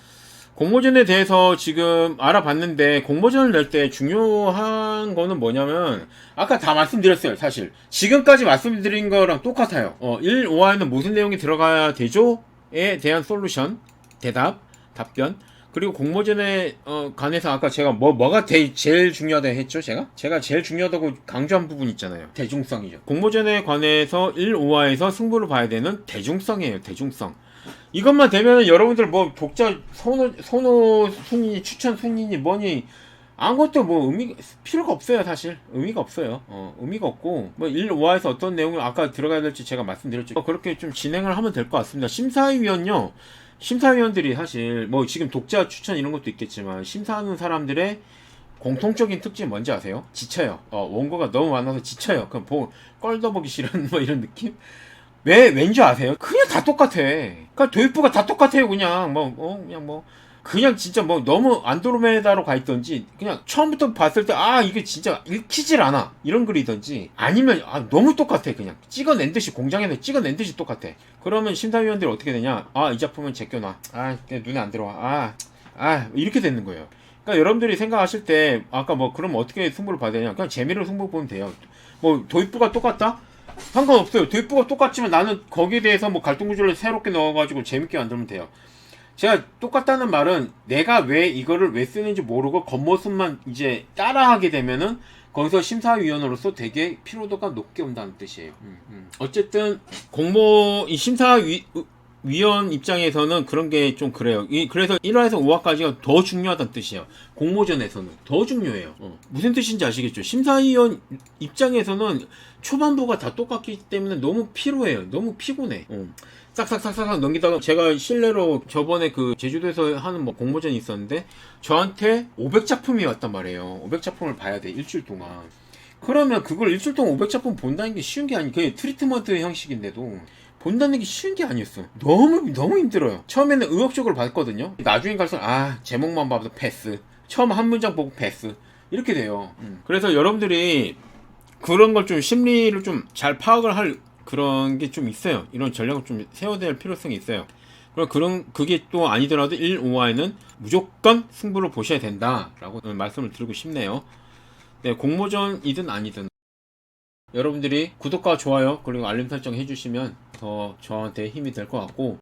공모전에 대해서 지금 알아봤는데 공모전을 낼 때 중요한 거는 뭐냐면 아까 다 말씀드렸어요. 사실 지금까지 말씀드린 거랑 똑같아요. 1, 5화에는 무슨 내용이 들어가야 되죠? 에 대한 솔루션, 대답, 답변. 그리고 공모전에 관해서 아까 제가 뭐가 제일 중요하다 했죠? 제가 제일 중요하다고 강조한 부분 있잖아요. 대중성이죠. 공모전에 관해서 1, 5화에서 승부를 봐야 되는 대중성이에요. 대중성. 이것만 되면은 여러분들 뭐 독자 선호 순위니 추천 순위니 뭐니 아무것도 뭐 필요가 없어요. 사실 의미가 없어요. 의미가 없고 뭐 1, 5화에서 어떤 내용을 아까 들어가야 될지 제가 말씀드렸죠. 그렇게 좀 진행을 하면 될 것 같습니다. 심사위원요. 심사위원들이 사실 뭐 지금 독자 추천 이런 것도 있겠지만 심사하는 사람들의 공통적인 특징이 뭔지 아세요? 지쳐요. 원고가 너무 많아서 지쳐요. 그럼 껄더보기 싫은 뭐 이런 느낌? 왠지 아세요? 그냥 다 똑같아. 그러니까 도입부가 다 똑같아요. 그냥 진짜 뭐 너무 안드로메다로 가 있던지 그냥 처음부터 봤을 때 이게 진짜 읽히질 않아 이런 글이던지 아니면 너무 똑같아. 그냥 찍어낸 듯이 공장에서 찍어낸 듯이 똑같아. 그러면 심사위원들이 어떻게 되냐? 이 작품은 제껴놔. 그냥 눈에 안 들어와. 이렇게 되는 거예요. 그러니까 여러분들이 생각하실 때 아까 뭐 그럼 어떻게 승부를 봐야 되냐? 그냥 재미로 승부 보면 돼요. 뭐 도입부가 똑같다? 상관없어요. 도입부가 똑같지만 나는 거기에 대해서 뭐 갈등구조를 새롭게 넣어가지고 재밌게 만들면 돼요. 제가 똑같다는 말은 내가 왜 이거를 왜 쓰는지 모르고 겉모습만 이제 따라하게 되면은 거기서 심사위원으로서 되게 피로도가 높게 온다는 뜻이에요. 어쨌든 이 심사위원 입장에서는 그런 게 좀 그래요. 그래서 1화에서 5화까지가 더 중요하다는 뜻이에요. 공모전에서는 더 중요해요. 무슨 뜻인지 아시겠죠? 심사위원 입장에서는 초반부가 다 똑같기 때문에 너무 피로해요. 너무 피곤해. 싹싹싹싹 넘기다가 제가 실례로 저번에 그 제주도에서 하는 뭐 공모전이 있었는데 저한테 500작품이 왔단 말이에요. 500작품을 봐야 돼. 일주일 동안. 그러면 그걸 일주일 동안 500작품 본다는 게 쉬운 게 그게 트리트먼트 형식인데도 본다는 게 쉬운 게 아니었어. 너무 힘들어요. 처음에는 의욕적으로 봤거든요. 나중에 갈수록 제목만 봐도 패스. 처음 한 문장 보고 패스. 이렇게 돼요. 그래서 여러분들이 그런 걸 좀 심리를 좀 잘 파악을 할 그런 게 좀 있어요. 이런 전략을 좀 세워야 될 필요성이 있어요. 그게 또 아니더라도 1, 5화에는 무조건 승부를 보셔야 된다라고 말씀을 드리고 싶네요. 네, 공모전이든 아니든 여러분들이 구독과 좋아요 그리고 알림 설정 해주시면 더 저한테 힘이 될 것 같고